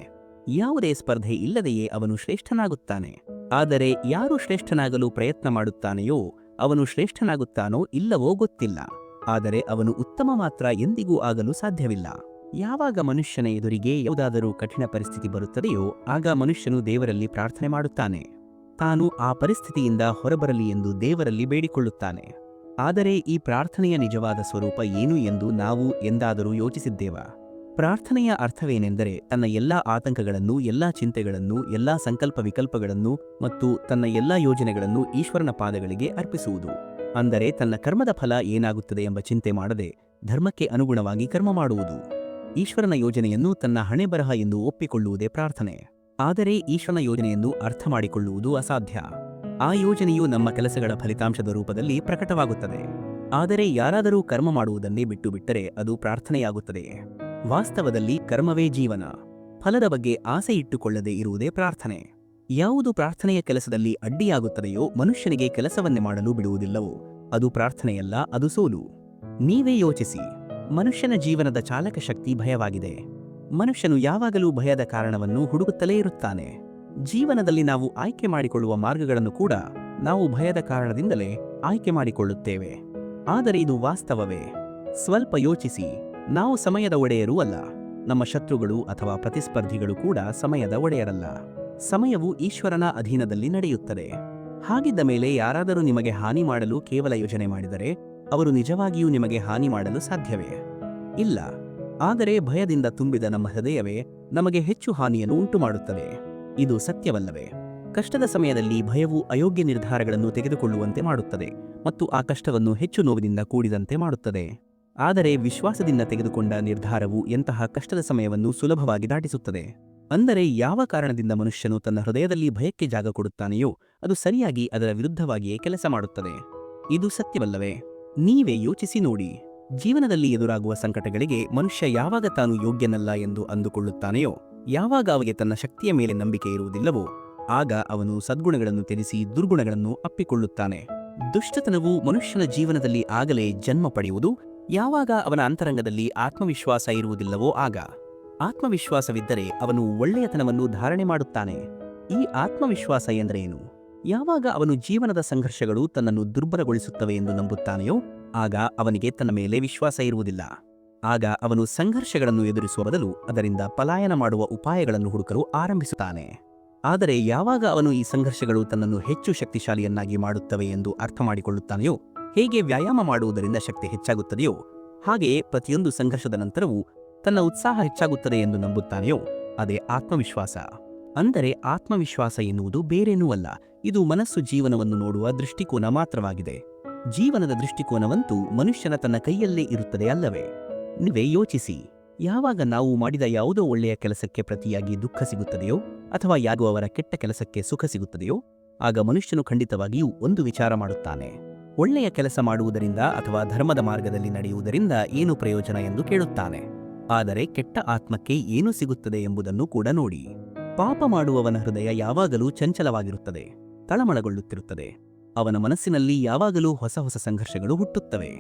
ಯಾವುದೇ ಸ್ಪರ್ಧೆ ಇಲ್ಲದೆಯೇ ಅವನು ಶ್ರೇಷ್ಠನಾಗುತ್ತಾನೆ. ಆದರೆ ಯಾರು ಶ್ರೇಷ್ಠನಾಗಲು ಪ್ರಯತ್ನ ಮಾಡುತ್ತಾನೆಯೋ ಅವನು ಶ್ರೇಷ್ಠನಾಗುತ್ತಾನೋ ಇಲ್ಲವೋ ಗೊತ್ತಿಲ್ಲ. ಆದರೆ ಅವನು ಉತ್ತಮ ಮಾತ್ರ ಎಂದಿಗೂ ಆಗಲು ಸಾಧ್ಯವಿಲ್ಲ. ಯಾವಾಗ ಮನುಷ್ಯನ ಎದುರಿಗೆ ಯಾವುದಾದರೂ ಕಠಿಣ ಪರಿಸ್ಥಿತಿ ಬರುತ್ತದೆಯೋ ಆಗ ಮನುಷ್ಯನು ದೇವರಲ್ಲಿ ಪ್ರಾರ್ಥನೆ ಮಾಡುತ್ತಾನೆ. ತಾನು ಆ ಪರಿಸ್ಥಿತಿಯಿಂದ ಹೊರಬರಲಿ ಎಂದು ದೇವರಲ್ಲಿ ಬೇಡಿಕೊಳ್ಳುತ್ತಾನೆ. ಆದರೆ ಈ ಪ್ರಾರ್ಥನೆಯ ನಿಜವಾದ ಸ್ವರೂಪ ಏನು ಎಂದು ನಾವು ಎಂದಾದರೂ ಯೋಚಿಸಿದ್ದೇವಾ? ಪ್ರಾರ್ಥನೆಯ ಅರ್ಥವೇನೆಂದರೆ ತನ್ನ ಎಲ್ಲಾ ಆತಂಕಗಳನ್ನು, ಎಲ್ಲಾ ಚಿಂತೆಗಳನ್ನು, ಎಲ್ಲಾ ಸಂಕಲ್ಪ ವಿಕಲ್ಪಗಳನ್ನು ಮತ್ತು ತನ್ನ ಎಲ್ಲಾ ಯೋಜನೆಗಳನ್ನು ಈಶ್ವರನ ಪಾದಗಳಿಗೆ ಅರ್ಪಿಸುವುದು. ಅಂದರೆ ತನ್ನ ಕರ್ಮದ ಫಲ ಏನಾಗುತ್ತದೆ ಎಂಬ ಚಿಂತೆ ಮಾಡದೆ ಧರ್ಮಕ್ಕೆ ಅನುಗುಣವಾಗಿ ಕರ್ಮ ಮಾಡುವುದು. ಈಶ್ವರನ ಯೋಜನೆಯನ್ನು ತನ್ನ ಹಣೆಬರಹ ಎಂದು ಒಪ್ಪಿಕೊಳ್ಳುವುದೇ ಪ್ರಾರ್ಥನೆ. ಆದರೆ ಈಶ್ವರನ ಯೋಜನೆಯನ್ನು ಅರ್ಥ ಮಾಡಿಕೊಳ್ಳುವುದು ಅಸಾಧ್ಯ. ಆ ಯೋಜನೆಯು ನಮ್ಮ ಕೆಲಸಗಳ ಫಲಿತಾಂಶದ ರೂಪದಲ್ಲಿ ಪ್ರಕಟವಾಗುತ್ತದೆ. ಆದರೆ ಯಾರಾದರೂ ಕರ್ಮ ಮಾಡುವುದನ್ನೇ ಬಿಟ್ಟು ಬಿಟ್ಟರೆ ಅದು ಪ್ರಾರ್ಥನೆಯಾಗುತ್ತದೆ. ವಾಸ್ತವದಲ್ಲಿ ಕರ್ಮವೇ ಜೀವನ. ಫಲದ ಬಗ್ಗೆ ಆಸೆ ಇಟ್ಟುಕೊಳ್ಳದೆ ಇರುವುದೇ ಪ್ರಾರ್ಥನೆ. ಯಾವುದು ಪ್ರಾರ್ಥನೆಯ ಕೆಲಸದಲ್ಲಿ ಅಡ್ಡಿಯಾಗುತ್ತದೆಯೋ, ಮನುಷ್ಯನಿಗೆ ಕೆಲಸವನ್ನೇ ಮಾಡಲು ಬಿಡುವುದಿಲ್ಲವೋ ಅದು ಪ್ರಾರ್ಥನೆಯಲ್ಲ, ಅದು ಸೋಲು. ನೀವೇ ಯೋಚಿಸಿ. ಮನುಷ್ಯನ ಜೀವನದ ಚಾಲಕ ಶಕ್ತಿ ಭಯವಾಗಿದೆ. ಮನುಷ್ಯನು ಯಾವಾಗಲೂ ಭಯದ ಕಾರಣವನ್ನು ಹುಡುಕುತ್ತಲೇ ಇರುತ್ತಾನೆ. ಜೀವನದಲ್ಲಿ ನಾವು ಆಯ್ಕೆ ಮಾಡಿಕೊಳ್ಳುವ ಮಾರ್ಗಗಳನ್ನು ಕೂಡ ನಾವು ಭಯದ ಕಾರಣದಿಂದಲೇ ಆಯ್ಕೆ ಮಾಡಿಕೊಳ್ಳುತ್ತೇವೆ. ಆದರೆ ಇದು ವಾಸ್ತವವೇ? ಸ್ವಲ್ಪ ಯೋಚಿಸಿ. ನಾವು ಸಮಯದ ಒಡೆಯರೂ ಅಲ್ಲ. ನಮ್ಮ ಶತ್ರುಗಳು ಅಥವಾ ಪ್ರತಿಸ್ಪರ್ಧಿಗಳು ಕೂಡ ಸಮಯದ ಒಡೆಯರಲ್ಲ. ಸಮಯವು ಈಶ್ವರನ ಅಧೀನದಲ್ಲಿ ನಡೆಯುತ್ತದೆ. ಹಾಗಿದ್ದ ಮೇಲೆ ಯಾರಾದರೂ ನಿಮಗೆ ಹಾನಿ ಮಾಡಲು ಕೇವಲ ಯೋಚನೆ ಮಾಡಿದರೆ ಅವರು ನಿಜವಾಗಿಯೂ ನಿಮಗೆ ಹಾನಿ ಮಾಡಲು ಸಾಧ್ಯವೇ? ಇಲ್ಲ. ಆದರೆ ಭಯದಿಂದ ತುಂಬಿದ ನಮ್ಮ ಹೃದಯವೇ ನಮಗೆ ಹೆಚ್ಚು ಹಾನಿಯನ್ನು ಉಂಟುಮಾಡುತ್ತದೆ. ಇದು ಸತ್ಯವಲ್ಲವೇ? ಕಷ್ಟದ ಸಮಯದಲ್ಲಿ ಭಯವು ಅಯೋಗ್ಯ ನಿರ್ಧಾರಗಳನ್ನು ತೆಗೆದುಕೊಳ್ಳುವಂತೆ ಮಾಡುತ್ತದೆ ಮತ್ತು ಆ ಕಷ್ಟವನ್ನು ಹೆಚ್ಚು ನೋವಿನಿಂದ ಕೂಡಿದಂತೆ ಮಾಡುತ್ತದೆ. ಆದರೆ ವಿಶ್ವಾಸದಿಂದ ತೆಗೆದುಕೊಂಡ ನಿರ್ಧಾರವು ಎಂತಹ ಕಷ್ಟದ ಸಮಯವನ್ನು ಸುಲಭವಾಗಿ ದಾಟಿಸುತ್ತದೆ. ಅಂದರೆ ಯಾವ ಕಾರಣದಿಂದ ಮನುಷ್ಯನು ತನ್ನ ಹೃದಯದಲ್ಲಿ ಭಯಕ್ಕೆ ಜಾಗ ಕೊಡುತ್ತಾನೆಯೋ ಅದು ಸರಿಯಾಗಿ ಅದರ ವಿರುದ್ಧವಾಗಿಯೇ ಕೆಲಸ ಮಾಡುತ್ತದೆ. ಇದು ಸತ್ಯವಲ್ಲವೇ? ನೀವೇ ಯೋಚಿಸಿ ನೋಡಿ. ಜೀವನದಲ್ಲಿ ಎದುರಾಗುವ ಸಂಕಟಗಳಿಗೆ ಮನುಷ್ಯ ಯಾವಾಗ ತಾನು ಯೋಗ್ಯನಲ್ಲ ಎಂದು ಅಂದುಕೊಳ್ಳುತ್ತಾನೆಯೋ, ಯಾವಾಗ ಅವನಿಗೆ ತನ್ನ ಶಕ್ತಿಯ ಮೇಲೆ ನಂಬಿಕೆ ಇರುವುದಿಲ್ಲವೋ ಆಗ ಅವನು ಸದ್ಗುಣಗಳನ್ನು ತ್ಯಜಿಸಿ ದುರ್ಗುಣಗಳನ್ನು ಅಪ್ಪಿಕೊಳ್ಳುತ್ತಾನೆ. ದುಷ್ಟತನವು ಮನುಷ್ಯನ ಜೀವನದಲ್ಲಿ ಆಗಲೇ ಜನ್ಮ ಪಡೆಯುವುದು ಯಾವಾಗ ಅವನ ಅಂತರಂಗದಲ್ಲಿ ಆತ್ಮವಿಶ್ವಾಸ ಇರುವುದಿಲ್ಲವೋ ಆಗ. ಆತ್ಮವಿಶ್ವಾಸವಿದ್ದರೆ ಅವನು ಒಳ್ಳೆಯತನವನ್ನು ಧಾರಣೆ ಮಾಡುತ್ತಾನೆ. ಈ ಆತ್ಮವಿಶ್ವಾಸ ಎಂದರೇನು? ಯಾವಾಗ ಅವನು ಜೀವನದ ಸಂಘರ್ಷಗಳು ತನ್ನನ್ನು ದುರ್ಬಲಗೊಳಿಸುತ್ತವೆ ಎಂದು ನಂಬುತ್ತಾನೆಯೋ ಆಗ ಅವನಿಗೆ ತನ್ನ ಮೇಲೆ ವಿಶ್ವಾಸ ಇರುವುದಿಲ್ಲ. ಆಗ ಅವನು ಸಂಘರ್ಷಗಳನ್ನು ಎದುರಿಸುವ ಬದಲು ಅದರಿಂದ ಪಲಾಯನ ಮಾಡುವ ಉಪಾಯಗಳನ್ನು ಹುಡುಕಲು ಆರಂಭಿಸುತ್ತಾನೆ. ಆದರೆ ಯಾವಾಗ ಅವನು ಈ ಸಂಘರ್ಷಗಳು ತನ್ನನ್ನು ಹೆಚ್ಚು ಶಕ್ತಿಶಾಲಿಯನ್ನಾಗಿ ಮಾಡುತ್ತವೆ ಎಂದು ಅರ್ಥ ಮಾಡಿಕೊಳ್ಳುತ್ತಾನೆಯೋ, ಹೇಗೆ ವ್ಯಾಯಾಮ ಮಾಡುವುದರಿಂದ ಶಕ್ತಿ ಹೆಚ್ಚಾಗುತ್ತದೆಯೋ ಹಾಗೆಯೇ ಪ್ರತಿಯೊಂದು ಸಂಘರ್ಷದ ನಂತರವೂ ತನ್ನ ಉತ್ಸಾಹ ಹೆಚ್ಚಾಗುತ್ತದೆ ಎಂದು ನಂಬುತ್ತಾನೆಯೋ ಅದೇ ಆತ್ಮವಿಶ್ವಾಸ. ಅಂದರೆ ಆತ್ಮವಿಶ್ವಾಸ ಎನ್ನುವುದು ಬೇರೇನೂ ಅಲ್ಲ, ಇದು ಮನಸ್ಸು ಜೀವನವನ್ನು ನೋಡುವ ದೃಷ್ಟಿಕೋನ ಮಾತ್ರವಾಗಿದೆ. ಜೀವನದ ದೃಷ್ಟಿಕೋನವಂತೂ ಮನುಷ್ಯನ ತನ್ನ ಕೈಯಲ್ಲೇ ಇರುತ್ತದೆ ಅಲ್ಲವೇ? ನೀವೇ ಯೋಚಿಸಿ. ಯಾವಾಗ ನಾವು ಮಾಡಿದ ಯಾವುದೋ ಒಳ್ಳೆಯ ಕೆಲಸಕ್ಕೆ ಪ್ರತಿಯಾಗಿ ದುಃಖ ಸಿಗುತ್ತದೆಯೋ ಅಥವಾ ಯಾಗುವವರ ಕೆಟ್ಟ ಕೆಲಸಕ್ಕೆ ಸುಖ ಸಿಗುತ್ತದೆಯೋ ಆಗ ಮನುಷ್ಯನು ಖಂಡಿತವಾಗಿಯೂ ಒಂದು ವಿಚಾರ ಮಾಡುತ್ತಾನೆ. ಒಳ್ಳೆಯ ಕೆಲಸ ಮಾಡುವುದರಿಂದ ಅಥವಾ ಧರ್ಮದ ಮಾರ್ಗದಲ್ಲಿ ನಡೆಯುವುದರಿಂದ ಏನು ಪ್ರಯೋಜನ ಎಂದು ಕೇಳುತ್ತಾನೆ. ಆದರೆ ಕೆಟ್ಟ ಆತ್ಮಕ್ಕೆ ಏನು ಸಿಗುತ್ತದೆ ಎಂಬುದನ್ನು ಕೂಡ ನೋಡಿ. ಪಾಪ ಮಾಡುವವನ ಹೃದಯ ಯಾವಾಗಲೂ ಚಂಚಲವಾಗಿರುತ್ತದೆ, ತಳಮಳಗೊಳ್ಳುತ್ತಿರುತ್ತದೆ. ಅವನ ಮನಸ್ಸಿನಲ್ಲಿ ಯಾವಾಗಲೂ ಹೊಸ ಹೊಸ ಸಂಘರ್ಷಗಳು ಹುಟ್ಟುತ್ತವೆ.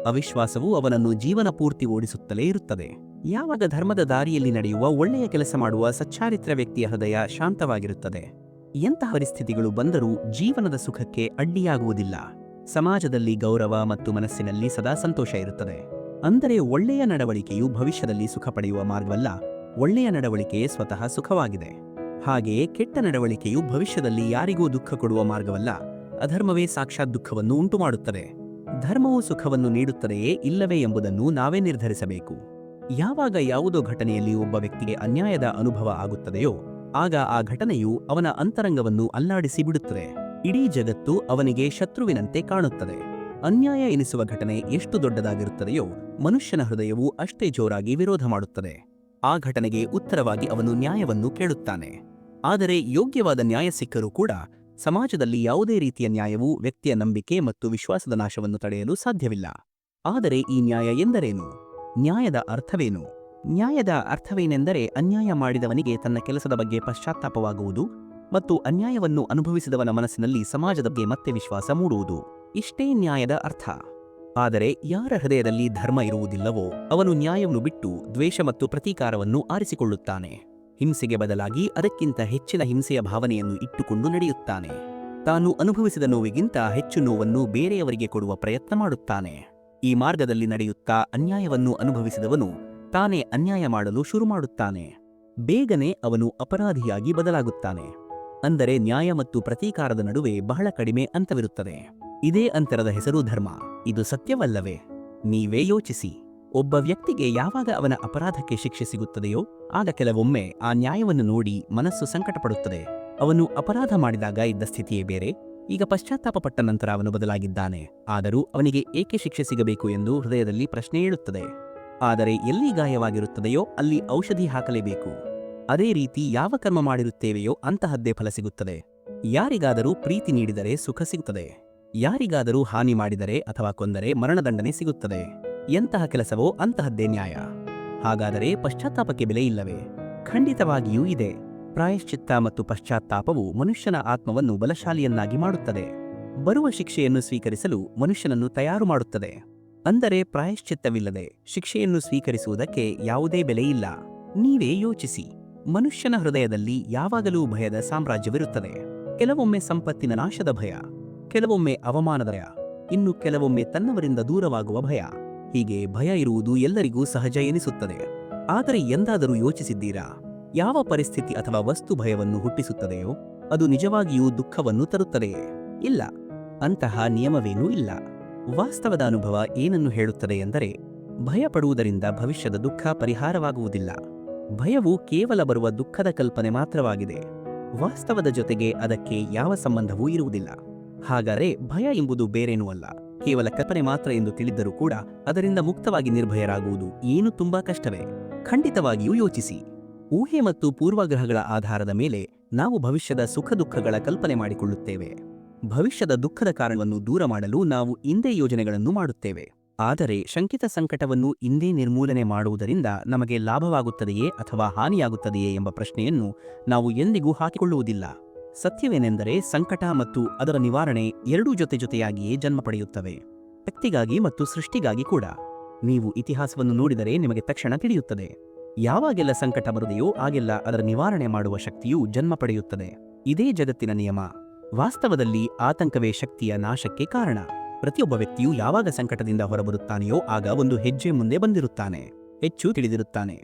ಅವಿಶ್ವಾಸವು ಅವನನ್ನು ಜೀವನ ಪೂರ್ತಿ ಓಡಿಸುತ್ತಲೇ ಇರುತ್ತದೆ. ಯಾವಾಗ ಧರ್ಮದ ದಾರಿಯಲ್ಲಿ ನಡೆಯುವ ಒಳ್ಳೆಯ ಕೆಲಸ ಮಾಡುವ ಸಚ್ಚಾರಿತ್ರ ವ್ಯಕ್ತಿಯ ಹೃದಯ ಶಾಂತವಾಗಿರುತ್ತದೆ, ಎಂತಹ ಪರಿಸ್ಥಿತಿಗಳು ಬಂದರೂ ಜೀವನದ ಸುಖಕ್ಕೆ ಅಡ್ಡಿಯಾಗುವುದಿಲ್ಲ. ಸಮಾಜದಲ್ಲಿ ಗೌರವ ಮತ್ತು ಮನಸ್ಸಿನಲ್ಲಿ ಸದಾ ಸಂತೋಷ ಇರುತ್ತದೆ. ಅಂದರೆ ಒಳ್ಳೆಯ ನಡವಳಿಕೆಯು ಭವಿಷ್ಯದಲ್ಲಿ ಸುಖ ಪಡೆಯುವ ಮಾರ್ಗವಲ್ಲ, ಒಳ್ಳೆಯ ನಡವಳಿಕೆಯೇ ಸ್ವತಃ ಸುಖವಾಗಿದೆ. ಹಾಗೆಯೇ ಕೆಟ್ಟ ನಡವಳಿಕೆಯು ಭವಿಷ್ಯದಲ್ಲಿ ಯಾರಿಗೂ ದುಃಖ ಕೊಡುವ ಮಾರ್ಗವಲ್ಲ, ಅಧರ್ಮವೇ ಸಾಕ್ಷಾತ್ ದುಃಖವನ್ನು ಉಂಟುಮಾಡುತ್ತದೆ. ಧರ್ಮವು ಸುಖವನ್ನು ನೀಡುತ್ತದೆಯೇ ಇಲ್ಲವೇ ಎಂಬುದನ್ನು ನಾವೇ ನಿರ್ಧರಿಸಬೇಕು. ಯಾವಾಗ ಯಾವುದೋ ಘಟನೆಯಲ್ಲಿ ಒಬ್ಬ ವ್ಯಕ್ತಿಗೆ ಅನ್ಯಾಯದ ಅನುಭವ ಆಗುತ್ತದೆಯೋ ಆಗ ಆ ಘಟನೆಯು ಅವನ ಅಂತರಂಗವನ್ನು ಅಲ್ಲಾಡಿಸಿ ಬಿಡುತ್ತದೆ. ಇಡೀ ಜಗತ್ತು ಅವನಿಗೆ ಶತ್ರುವಿನಂತೆ ಕಾಣುತ್ತದೆ. ಅನ್ಯಾಯ ಎನಿಸುವ ಘಟನೆ ಎಷ್ಟು ದೊಡ್ಡದಾಗಿರುತ್ತದೆಯೋ ಮನುಷ್ಯನ ಹೃದಯವು ಅಷ್ಟೇ ಜೋರಾಗಿ ವಿರೋಧ ಮಾಡುತ್ತದೆ. ಆ ಘಟನೆಗೆ ಉತ್ತರವಾಗಿ ಅವನು ನ್ಯಾಯವನ್ನು ಕೇಳುತ್ತಾನೆ. ಆದರೆ ಯೋಗ್ಯವಾದ ನ್ಯಾಯ ಸಿಕ್ಕರೂ ಕೂಡ ಸಮಾಜದಲ್ಲಿ ಯಾವುದೇ ರೀತಿಯ ನ್ಯಾಯವು ವ್ಯಕ್ತಿಯ ನಂಬಿಕೆ ಮತ್ತು ವಿಶ್ವಾಸದ ನಾಶವನ್ನು ತಡೆಯಲು ಸಾಧ್ಯವಿಲ್ಲ. ಆದರೆ ಈ ನ್ಯಾಯ ಎಂದರೇನು? ನ್ಯಾಯದ ಅರ್ಥವೇನು? ನ್ಯಾಯದ ಅರ್ಥವೇನೆಂದರೆ ಅನ್ಯಾಯ ಮಾಡಿದವನಿಗೆ ತನ್ನ ಕೆಲಸದ ಬಗ್ಗೆ ಪಶ್ಚಾತ್ತಾಪವಾಗುವುದು ಮತ್ತು ಅನ್ಯಾಯವನ್ನು ಅನುಭವಿಸಿದವನ ಮನಸ್ಸಿನಲ್ಲಿ ಸಮಾಜದ ಬಗ್ಗೆ ಮತ್ತೆ ವಿಶ್ವಾಸ ಮೂಡುವುದು. ಇಷ್ಟೇ ನ್ಯಾಯದ ಅರ್ಥ. ಆದರೆ ಯಾರ ಹೃದಯದಲ್ಲಿ ಧರ್ಮ ಇರುವುದಿಲ್ಲವೋ ಅವನು ನ್ಯಾಯವನ್ನು ಬಿಟ್ಟು ದ್ವೇಷ ಮತ್ತು ಪ್ರತೀಕಾರವನ್ನು ಆರಿಸಿಕೊಳ್ಳುತ್ತಾನೆ. ಹಿಂಸೆಗೆ ಬದಲಾಗಿ ಅದಕ್ಕಿಂತ ಹೆಚ್ಚಿನ ಹಿಂಸೆಯ ಭಾವನೆಯನ್ನು ಇಟ್ಟುಕೊಂಡು ನಡೆಯುತ್ತಾನೆ. ತಾನು ಅನುಭವಿಸಿದ ನೋವಿಗಿಂತ ಹೆಚ್ಚು ನೋವನ್ನು ಬೇರೆಯವರಿಗೆ ಕೊಡುವ ಪ್ರಯತ್ನ ಮಾಡುತ್ತಾನೆ. ಈ ಮಾರ್ಗದಲ್ಲಿ ನಡೆಯುತ್ತಾ ಅನ್ಯಾಯವನ್ನು ಅನುಭವಿಸಿದವನು ತಾನೇ ಅನ್ಯಾಯ ಮಾಡಲು ಶುರು ಮಾಡುತ್ತಾನೆ. ಬೇಗನೆ ಅವನು ಅಪರಾಧಿಯಾಗಿ ಬದಲಾಗುತ್ತಾನೆ. ಅಂದರೆ ನ್ಯಾಯ ಮತ್ತು ಪ್ರತೀಕಾರದ ನಡುವೆ ಬಹಳ ಕಡಿಮೆ ಅಂತವಿರುತ್ತದೆ. ಇದೇ ಅಂತರದ ಹೆಸರು ಧರ್ಮ. ಇದು ಸತ್ಯವಲ್ಲವೇ? ನೀವೇ ಯೋಚಿಸಿ. ಒಬ್ಬ ವ್ಯಕ್ತಿಗೆ ಯಾವಾಗ ಅವನ ಅಪರಾಧಕ್ಕೆ ಶಿಕ್ಷೆ ಸಿಗುತ್ತದೆಯೋ ಆಗ ಕೆಲವೊಮ್ಮೆ ಆ ನ್ಯಾಯವನ್ನು ನೋಡಿ ಮನಸ್ಸು ಸಂಕಟಪಡುತ್ತದೆ. ಅವನು ಅಪರಾಧ ಮಾಡಿದಾಗ ಇದ್ದ ಸ್ಥಿತಿಯೇ ಬೇರೆ, ಈಗ ಪಶ್ಚಾತ್ತಾಪಪಟ್ಟ ನಂತರ ಅವನು ಬದಲಾಗಿದ್ದಾನೆ. ಆದರೂ ಅವನಿಗೆ ಏಕೆ ಶಿಕ್ಷೆ ಸಿಗಬೇಕು ಎಂದು ಹೃದಯದಲ್ಲಿ ಪ್ರಶ್ನೆ ಏಳುತ್ತದೆ. ಆದರೆ ಎಲ್ಲಿ ಗಾಯವಾಗಿರುತ್ತದೆಯೋ ಅಲ್ಲಿ ಔಷಧಿ ಹಾಕಲೇಬೇಕು. ಅದೇ ರೀತಿ ಯಾವ ಕರ್ಮ ಮಾಡಿರುತ್ತೇವೆಯೋ ಅಂತಹದ್ದೇ ಫಲ ಸಿಗುತ್ತದೆ. ಯಾರಿಗಾದರೂ ಪ್ರೀತಿ ನೀಡಿದರೆ ಸುಖ ಸಿಗುತ್ತದೆ. ಯಾರಿಗಾದರೂ ಹಾನಿ ಮಾಡಿದರೆ ಅಥವಾ ಕೊಂದರೆ ಮರಣದಂಡನೆ ಸಿಗುತ್ತದೆ. ಎಂತಹ ಕೆಲಸವೋ ಅಂತಹದ್ದೇ ನ್ಯಾಯ. ಹಾಗಾದರೆ ಪಶ್ಚಾತ್ತಾಪಕ್ಕೆ ಬೆಲೆ ಇಲ್ಲವೇ? ಖಂಡಿತವಾಗಿಯೂ ಇದೆ. ಪ್ರಾಯಶ್ಚಿತ್ತ ಮತ್ತು ಪಶ್ಚಾತ್ತಾಪವು ಮನುಷ್ಯನ ಆತ್ಮವನ್ನು ಬಲಶಾಲಿಯನ್ನಾಗಿ ಮಾಡುತ್ತದೆ. ಬರುವ ಶಿಕ್ಷೆಯನ್ನು ಸ್ವೀಕರಿಸಲು ಮನುಷ್ಯನನ್ನು ತಯಾರು ಮಾಡುತ್ತದೆ. ಅಂದರೆ ಪ್ರಾಯಶ್ಚಿತ್ತವಿಲ್ಲದೆ ಶಿಕ್ಷೆಯನ್ನು ಸ್ವೀಕರಿಸುವುದಕ್ಕೆ ಯಾವುದೇ ಬೆಲೆ ಇಲ್ಲ. ನೀವೇ ಯೋಚಿಸಿ. ಮನುಷ್ಯನ ಹೃದಯದಲ್ಲಿ ಯಾವಾಗಲೂ ಭಯದ ಸಾಮ್ರಾಜ್ಯವಿರುತ್ತದೆ. ಕೆಲವೊಮ್ಮೆ ಸಂಪತ್ತಿನ ನಾಶದ ಭಯ, ಕೆಲವೊಮ್ಮೆ ಅವಮಾನದ ಭಯ, ಇನ್ನು ಕೆಲವೊಮ್ಮೆ ತನ್ನವರಿಂದ ದೂರವಾಗುವ ಭಯ. ಹೀಗೆ ಭಯ ಇರುವುದು ಎಲ್ಲರಿಗೂ ಸಹಜ ಎನಿಸುತ್ತದೆ. ಆದರೆ ಎಂದಾದರೂ ಯೋಚಿಸಿದ್ದೀರಾ, ಯಾವ ಪರಿಸ್ಥಿತಿ ಅಥವಾ ವಸ್ತು ಭಯವನ್ನು ಹುಟ್ಟಿಸುತ್ತದೆಯೋ ಅದು ನಿಜವಾಗಿಯೂ ದುಃಖವನ್ನು ತರುತ್ತದೆಯೇ? ಇಲ್ಲ, ಅಂತಹ ನಿಯಮವೇನೂ ಇಲ್ಲ. ವಾಸ್ತವದ ಅನುಭವ ಏನನ್ನು ಹೇಳುತ್ತದೆ ಎಂದರೆ, ಭಯಪಡುವುದರಿಂದ ಭವಿಷ್ಯದ ದುಃಖ ಪರಿಹಾರವಾಗುವುದಿಲ್ಲ. ಭಯವು ಕೇವಲ ಬರುವ ದುಃಖದ ಕಲ್ಪನೆ ಮಾತ್ರವಾಗಿದೆ. ವಾಸ್ತವದ ಜೊತೆಗೆ ಅದಕ್ಕೆ ಯಾವ ಸಂಬಂಧವೂ ಇರುವುದಿಲ್ಲ. ಹಾಗಾದರೆ ಭಯ ಎಂಬುದು ಬೇರೇನೂ ಅಲ್ಲ, ಕೇವಲ ಕಲ್ಪನೆ ಮಾತ್ರ ಎಂದು ತಿಳಿದರೂ ಕೂಡ ಅದರಿಂದ ಮುಕ್ತವಾಗಿ ನಿರ್ಭಯರಾಗುವುದು ಏನು ತುಂಬಾ ಕಷ್ಟವೇ? ಖಂಡಿತವಾಗಿಯೂ ಯೋಚಿಸಿ. ಊಹೆ ಮತ್ತು ಪೂರ್ವಾಗ್ರಹಗಳ ಆಧಾರದ ಮೇಲೆ ನಾವು ಭವಿಷ್ಯದ ಸುಖ ದುಃಖಗಳ ಕಲ್ಪನೆ ಮಾಡಿಕೊಳ್ಳುತ್ತೇವೆ. ಭವಿಷ್ಯದ ದುಃಖದ ಕಾರಣವನ್ನು ದೂರ ಮಾಡಲು ನಾವು ಇಂದೇ ಯೋಜನೆಗಳನ್ನು ಮಾಡುತ್ತೇವೆ. ಆದರೆ ಶಂಕಿತ ಸಂಕಟವನ್ನು ಇಂದೇ ನಿರ್ಮೂಲನೆ ಮಾಡುವುದರಿಂದ ನಮಗೆ ಲಾಭವಾಗುತ್ತದೆಯೇ ಅಥವಾ ಹಾನಿಯಾಗುತ್ತದೆಯೇ ಎಂಬ ಪ್ರಶ್ನೆಯನ್ನು ನಾವು ಎಂದಿಗೂ ಹಾಕಿಕೊಳ್ಳುವುದಿಲ್ಲ. ಸತ್ಯವೇನೆಂದರೆ ಸಂಕಟ ಮತ್ತು ಅದರ ನಿವಾರಣೆ ಎರಡೂ ಜೊತೆಯಾಗಿಯೇ ಜನ್ಮ ಪಡೆಯುತ್ತವೆ, ವ್ಯಕ್ತಿಗಾಗಿ ಮತ್ತು ಸೃಷ್ಟಿಗಾಗಿ ಕೂಡ. ನೀವು ಇತಿಹಾಸವನ್ನು ನೋಡಿದರೆ ನಿಮಗೆ ತಕ್ಷಣ ತಿಳಿಯುತ್ತದೆ. ಯಾವಾಗೆಲ್ಲ ಸಂಕಟ ಬರುವುದೆಯೋ ಆಗೆಲ್ಲ ಅದರ ನಿವಾರಣೆ ಮಾಡುವ ಶಕ್ತಿಯು ಜನ್ಮ ಪಡೆಯುತ್ತದೆ. ಇದೇ ಜಗತ್ತಿನ ನಿಯಮ. ವಾಸ್ತವದಲ್ಲಿ ಆತಂಕವೇ ಶಕ್ತಿಯ ನಾಶಕ್ಕೆ ಕಾರಣ. ಪ್ರತಿಯೊಬ್ಬ ವ್ಯಕ್ತಿಯು ಯಾವಾಗ ಸಂಕಟದಿಂದ ಹೊರಬರುತ್ತಾನೆಯೋ ಆಗ ಒಂದು ಹೆಜ್ಜೆ ಮುಂದೆ ಬಂದಿರುತ್ತಾನೆ, ಹೆಚ್ಚು ತಿಳಿದಿರುತ್ತಾನೆ,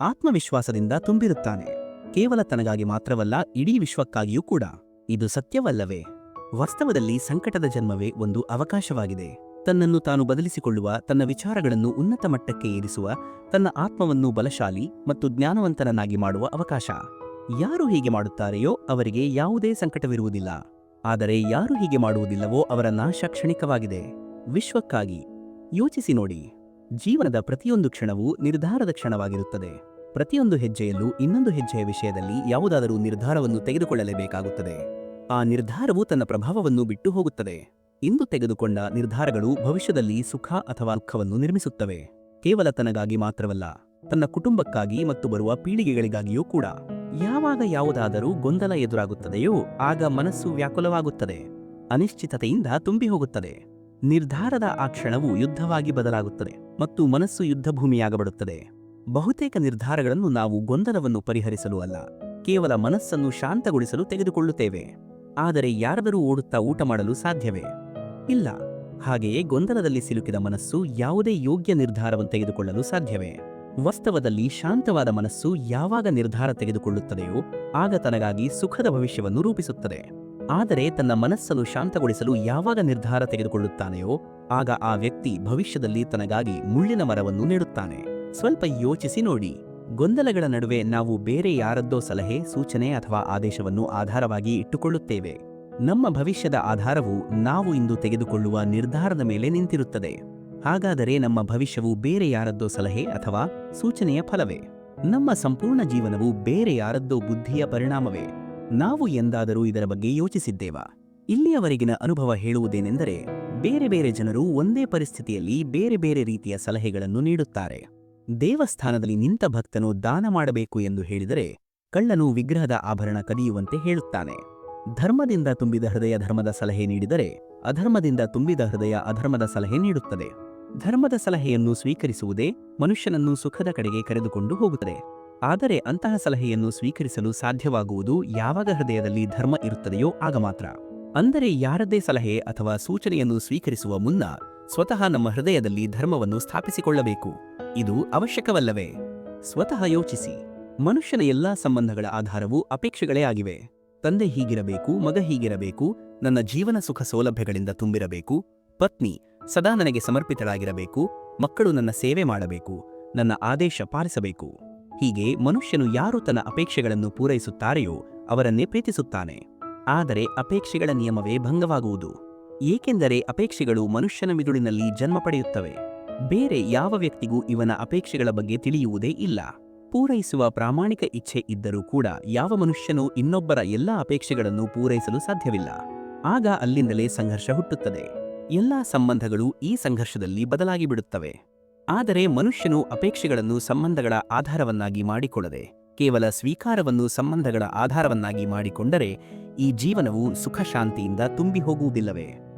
ಆತ್ಮವಿಶ್ವಾಸದಿಂದ ತುಂಬಿರುತ್ತಾನೆ. ಕೇವಲ ತನಗಾಗಿ ಮಾತ್ರವಲ್ಲ, ಇಡೀ ವಿಶ್ವಕ್ಕಾಗಿಯೂ ಕೂಡ. ಇದು ಸತ್ಯವಲ್ಲವೇ? ವಾಸ್ತವದಲ್ಲಿ ಸಂಕಟದ ಜನ್ಮವೇ ಒಂದು ಅವಕಾಶವಾಗಿದೆ. ತನ್ನನ್ನು ತಾನು ಬದಲಿಸಿಕೊಳ್ಳುವ, ತನ್ನ ವಿಚಾರಗಳನ್ನು ಉನ್ನತ ಮಟ್ಟಕ್ಕೆ ಏರಿಸುವ, ತನ್ನ ಆತ್ಮವನ್ನು ಬಲಶಾಲಿ ಮತ್ತು ಜ್ಞಾನವಂತನನ್ನಾಗಿ ಮಾಡುವ ಅವಕಾಶ. ಯಾರು ಹೀಗೆ ಮಾಡುತ್ತಾರೆಯೋ ಅವರಿಗೆ ಯಾವುದೇ ಸಂಕಟವಿರುವುದಿಲ್ಲ. ಆದರೆ ಯಾರು ಹೀಗೆ ಮಾಡುವುದಿಲ್ಲವೋ ಅವರ ನಾಶ ಕ್ಷಣಿಕವಾಗಿದೆ. ವಿಶ್ವಕ್ಕಾಗಿ ಯೋಚಿಸಿ ನೋಡಿ. ಜೀವನದ ಪ್ರತಿಯೊಂದು ಕ್ಷಣವೂ ನಿರ್ಧಾರದ ಕ್ಷಣವಾಗಿರುತ್ತದೆ. ಪ್ರತಿಯೊಂದು ಹೆಜ್ಜೆಯಲ್ಲೂ ಇನ್ನೊಂದು ಹೆಜ್ಜೆಯ ವಿಷಯದಲ್ಲಿ ಯಾವುದಾದರೂ ನಿರ್ಧಾರವನ್ನು ತೆಗೆದುಕೊಳ್ಳಲೇಬೇಕಾಗುತ್ತದೆ. ಆ ನಿರ್ಧಾರವು ತನ್ನ ಪ್ರಭಾವವನ್ನು ಬಿಟ್ಟು ಹೋಗುತ್ತದೆ. ಇಂದು ತೆಗೆದುಕೊಂಡ ನಿರ್ಧಾರಗಳು ಭವಿಷ್ಯದಲ್ಲಿ ಸುಖ ಅಥವಾ ದುಃಖವನ್ನು ನಿರ್ಮಿಸುತ್ತವೆ. ಕೇವಲ ತನಗಾಗಿ ಮಾತ್ರವಲ್ಲ, ತನ್ನ ಕುಟುಂಬಕ್ಕಾಗಿ ಮತ್ತು ಬರುವ ಪೀಳಿಗೆಗಳಿಗಾಗಿಯೂ ಕೂಡ. ಯಾವಾಗ ಯಾವುದಾದರೂ ಗೊಂದಲ ಎದುರಾಗುತ್ತದೆಯೋ ಆಗ ಮನಸ್ಸು ವ್ಯಾಕುಲವಾಗುತ್ತದೆ, ಅನಿಶ್ಚಿತತೆಯಿಂದ ತುಂಬಿ ಹೋಗುತ್ತದೆ. ನಿರ್ಧಾರದ ಆ ಕ್ಷಣವು ಯುದ್ಧವಾಗಿ ಬದಲಾಗುತ್ತದೆ ಮತ್ತು ಮನಸ್ಸು ಯುದ್ಧಭೂಮಿಯಾಗಬಡುತ್ತದೆ. ಬಹುತೇಕ ನಿರ್ಧಾರಗಳನ್ನು ನಾವು ಗೊಂದಲವನ್ನು ಪರಿಹರಿಸಲು ಅಲ್ಲ, ಕೇವಲ ಮನಸ್ಸನ್ನು ಶಾಂತಗೊಳಿಸಲು ತೆಗೆದುಕೊಳ್ಳುತ್ತೇವೆ. ಆದರೆ ಯಾರಾದರೂ ಓಡುತ್ತಾ ಊಟ ಮಾಡಲು ಸಾಧ್ಯವೇ? ಇಲ್ಲ. ಹಾಗೆಯೇ ಗೊಂದಲದಲ್ಲಿ ಸಿಲುಕಿದ ಮನಸ್ಸು ಯಾವುದೇ ಯೋಗ್ಯ ನಿರ್ಧಾರವನ್ನು ತೆಗೆದುಕೊಳ್ಳಲು ಸಾಧ್ಯವೇ? ವಾಸ್ತವದಲ್ಲಿ ಶಾಂತವಾದ ಮನಸ್ಸು ಯಾವಾಗ ನಿರ್ಧಾರ ತೆಗೆದುಕೊಳ್ಳುತ್ತದೆಯೋ ಆಗ ತನಗಾಗಿ ಸುಖದ ಭವಿಷ್ಯವನ್ನು ರೂಪಿಸುತ್ತದೆ. ಆದರೆ ತನ್ನ ಮನಸ್ಸನ್ನು ಶಾಂತಗೊಳಿಸಲು ಯಾವಾಗ ನಿರ್ಧಾರ ತೆಗೆದುಕೊಳ್ಳುತ್ತಾನೆಯೋ ಆಗ ಆ ವ್ಯಕ್ತಿ ಭವಿಷ್ಯದಲ್ಲಿ ತನಗಾಗಿ ಮುಳ್ಳಿನ ಮರವನ್ನು ನೆಡುತ್ತಾನೆ. ಸ್ವಲ್ಪ ಯೋಚಿಸಿ ನೋಡಿ. ಗೊಂದಲಗಳ ನಡುವೆ ನಾವು ಬೇರೆ ಯಾರದ್ದೋ ಸಲಹೆ, ಸೂಚನೆ ಅಥವಾ ಆದೇಶವನ್ನು ಆಧಾರವಾಗಿ ಇಟ್ಟುಕೊಳ್ಳುತ್ತೇವೆ. ನಮ್ಮ ಭವಿಷ್ಯದ ಆಧಾರವು ನಾವು ಇಂದು ತೆಗೆದುಕೊಳ್ಳುವ ನಿರ್ಧಾರದ ಮೇಲೆ ನಿಂತಿರುತ್ತದೆ. ಹಾಗಾದರೆ ನಮ್ಮ ಭವಿಷ್ಯವು ಬೇರೆ ಯಾರದ್ದೋ ಸಲಹೆ ಅಥವಾ ಸೂಚನೆಯ ಫಲವೇ? ನಮ್ಮ ಸಂಪೂರ್ಣ ಜೀವನವು ಬೇರೆ ಯಾರದ್ದೋ ಬುದ್ಧಿಯ ಪರಿಣಾಮವೇ? ನಾವು ಎಂದಾದರೂ ಇದರ ಬಗ್ಗೆ ಯೋಚಿಸಿದ್ದೇವಾ? ಇಲ್ಲಿಯವರೆಗಿನ ಅನುಭವ ಹೇಳುವುದೇನೆಂದರೆ, ಬೇರೆ ಬೇರೆ ಜನರು ಒಂದೇ ಪರಿಸ್ಥಿತಿಯಲ್ಲಿ ಬೇರೆ ಬೇರೆ ರೀತಿಯ ಸಲಹೆಗಳನ್ನು ನೀಡುತ್ತಾರೆ. ದೇವಸ್ಥಾನದಲ್ಲಿ ನಿಂತ ಭಕ್ತನು ದಾನ ಮಾಡಬೇಕು ಎಂದು ಹೇಳಿದರೆ, ಕಳ್ಳನು ವಿಗ್ರಹದ ಆಭರಣ ಕದಿಯುವಂತೆ ಹೇಳುತ್ತಾನೆ. ಧರ್ಮದಿಂದ ತುಂಬಿದ ಹೃದಯ ಧರ್ಮದ ಸಲಹೆ ನೀಡಿದರೆ, ಅಧರ್ಮದಿಂದ ತುಂಬಿದ ಹೃದಯ ಅಧರ್ಮದ ಸಲಹೆ ನೀಡುತ್ತದೆ. ಧರ್ಮದ ಸಲಹೆಯನ್ನು ಸ್ವೀಕರಿಸುವುದೇ ಮನುಷ್ಯನನ್ನು ಸುಖದ ಕಡೆಗೆ ಕರೆದುಕೊಂಡು ಹೋಗುತ್ತದೆ. ಆದರೆ ಅಂತಹ ಸಲಹೆಯನ್ನು ಸ್ವೀಕರಿಸಲು ಸಾಧ್ಯವಾಗುವುದು ಯಾವಾಗ ಹೃದಯದಲ್ಲಿ ಧರ್ಮ ಇರುತ್ತದೆಯೋ ಆಗ ಮಾತ್ರ. ಅಂದರೆ ಯಾರದ್ದೇ ಸಲಹೆ ಅಥವಾ ಸೂಚನೆಯನ್ನು ಸ್ವೀಕರಿಸುವ ಮುನ್ನ ಸ್ವತಃ ನಮ್ಮ ಹೃದಯದಲ್ಲಿ ಧರ್ಮವನ್ನು ಸ್ಥಾಪಿಸಿಕೊಳ್ಳಬೇಕು. ಇದು ಅವಶ್ಯಕವಲ್ಲವೇ? ಸ್ವತಃ ಯೋಚಿಸಿ. ಮನುಷ್ಯನ ಎಲ್ಲಾ ಸಂಬಂಧಗಳ ಆಧಾರವು ಅಪೇಕ್ಷೆಗಳೇ ಆಗಿವೆ. ತಂದೆ ಹೀಗಿರಬೇಕು, ಮಗ ಹೀಗಿರಬೇಕು, ನನ್ನ ಜೀವನ ಸುಖ ಸೌಲಭ್ಯಗಳಿಂದ ತುಂಬಿರಬೇಕು, ಪತ್ನಿ ಸದಾ ನನಗೆ ಸಮರ್ಪಿತಳಾಗಿರಬೇಕು, ಮಕ್ಕಳು ನನ್ನ ಸೇವೆ ಮಾಡಬೇಕು, ನನ್ನ ಆದೇಶ ಪಾಲಿಸಬೇಕು. ಹೀಗೆ ಮನುಷ್ಯನು ಯಾರು ತನ್ನ ಅಪೇಕ್ಷೆಗಳನ್ನು ಪೂರೈಸುತ್ತಾರೆಯೋ ಅವರನ್ನೇ ಪ್ರೀತಿಸುತ್ತಾನೆ. ಆದರೆ ಅಪೇಕ್ಷೆಗಳ ನಿಯಮವೇ ಭಂಗವಾಗುವುದು. ಏಕೆಂದರೆ ಅಪೇಕ್ಷೆಗಳು ಮನುಷ್ಯನ ಮಿದುಳಿನಲ್ಲಿ ಜನ್ಮ ಪಡೆಯುತ್ತವೆ. ಬೇರೆ ಯಾವ ವ್ಯಕ್ತಿಗೂ ಇವನ ಅಪೇಕ್ಷೆಗಳ ಬಗ್ಗೆ ತಿಳಿಯುವುದೇ ಇಲ್ಲ. ಪೂರೈಸುವ ಪ್ರಾಮಾಣಿಕ ಇಚ್ಛೆ ಇದ್ದರೂ ಕೂಡ ಯಾವ ಮನುಷ್ಯನೂ ಇನ್ನೊಬ್ಬರ ಎಲ್ಲ ಅಪೇಕ್ಷೆಗಳನ್ನು ಪೂರೈಸಲು ಸಾಧ್ಯವಿಲ್ಲ. ಆಗ ಅಲ್ಲಿಂದಲೇ ಸಂಘರ್ಷ ಹುಟ್ಟುತ್ತದೆ. ಎಲ್ಲಾ ಸಂಬಂಧಗಳು ಈ ಸಂಘರ್ಷದಲ್ಲಿ ಬದಲಾಗಿ ಬಿಡುತ್ತವೆ. ಆದರೆ ಮನುಷ್ಯನು ಅಪೇಕ್ಷೆಗಳನ್ನು ಸಂಬಂಧಗಳ ಆಧಾರವನ್ನಾಗಿ ಮಾಡಿಕೊಳ್ಳದೆ ಕೇವಲ ಸ್ವೀಕಾರವನ್ನು ಸಂಬಂಧಗಳ ಆಧಾರವನ್ನಾಗಿ ಮಾಡಿಕೊಂಡರೆ ಈ ಜೀವನವು ಸುಖ ಶಾಂತಿಯಿಂದ ತುಂಬಿ ಹೋಗುವುದಿಲ್ಲವೇ?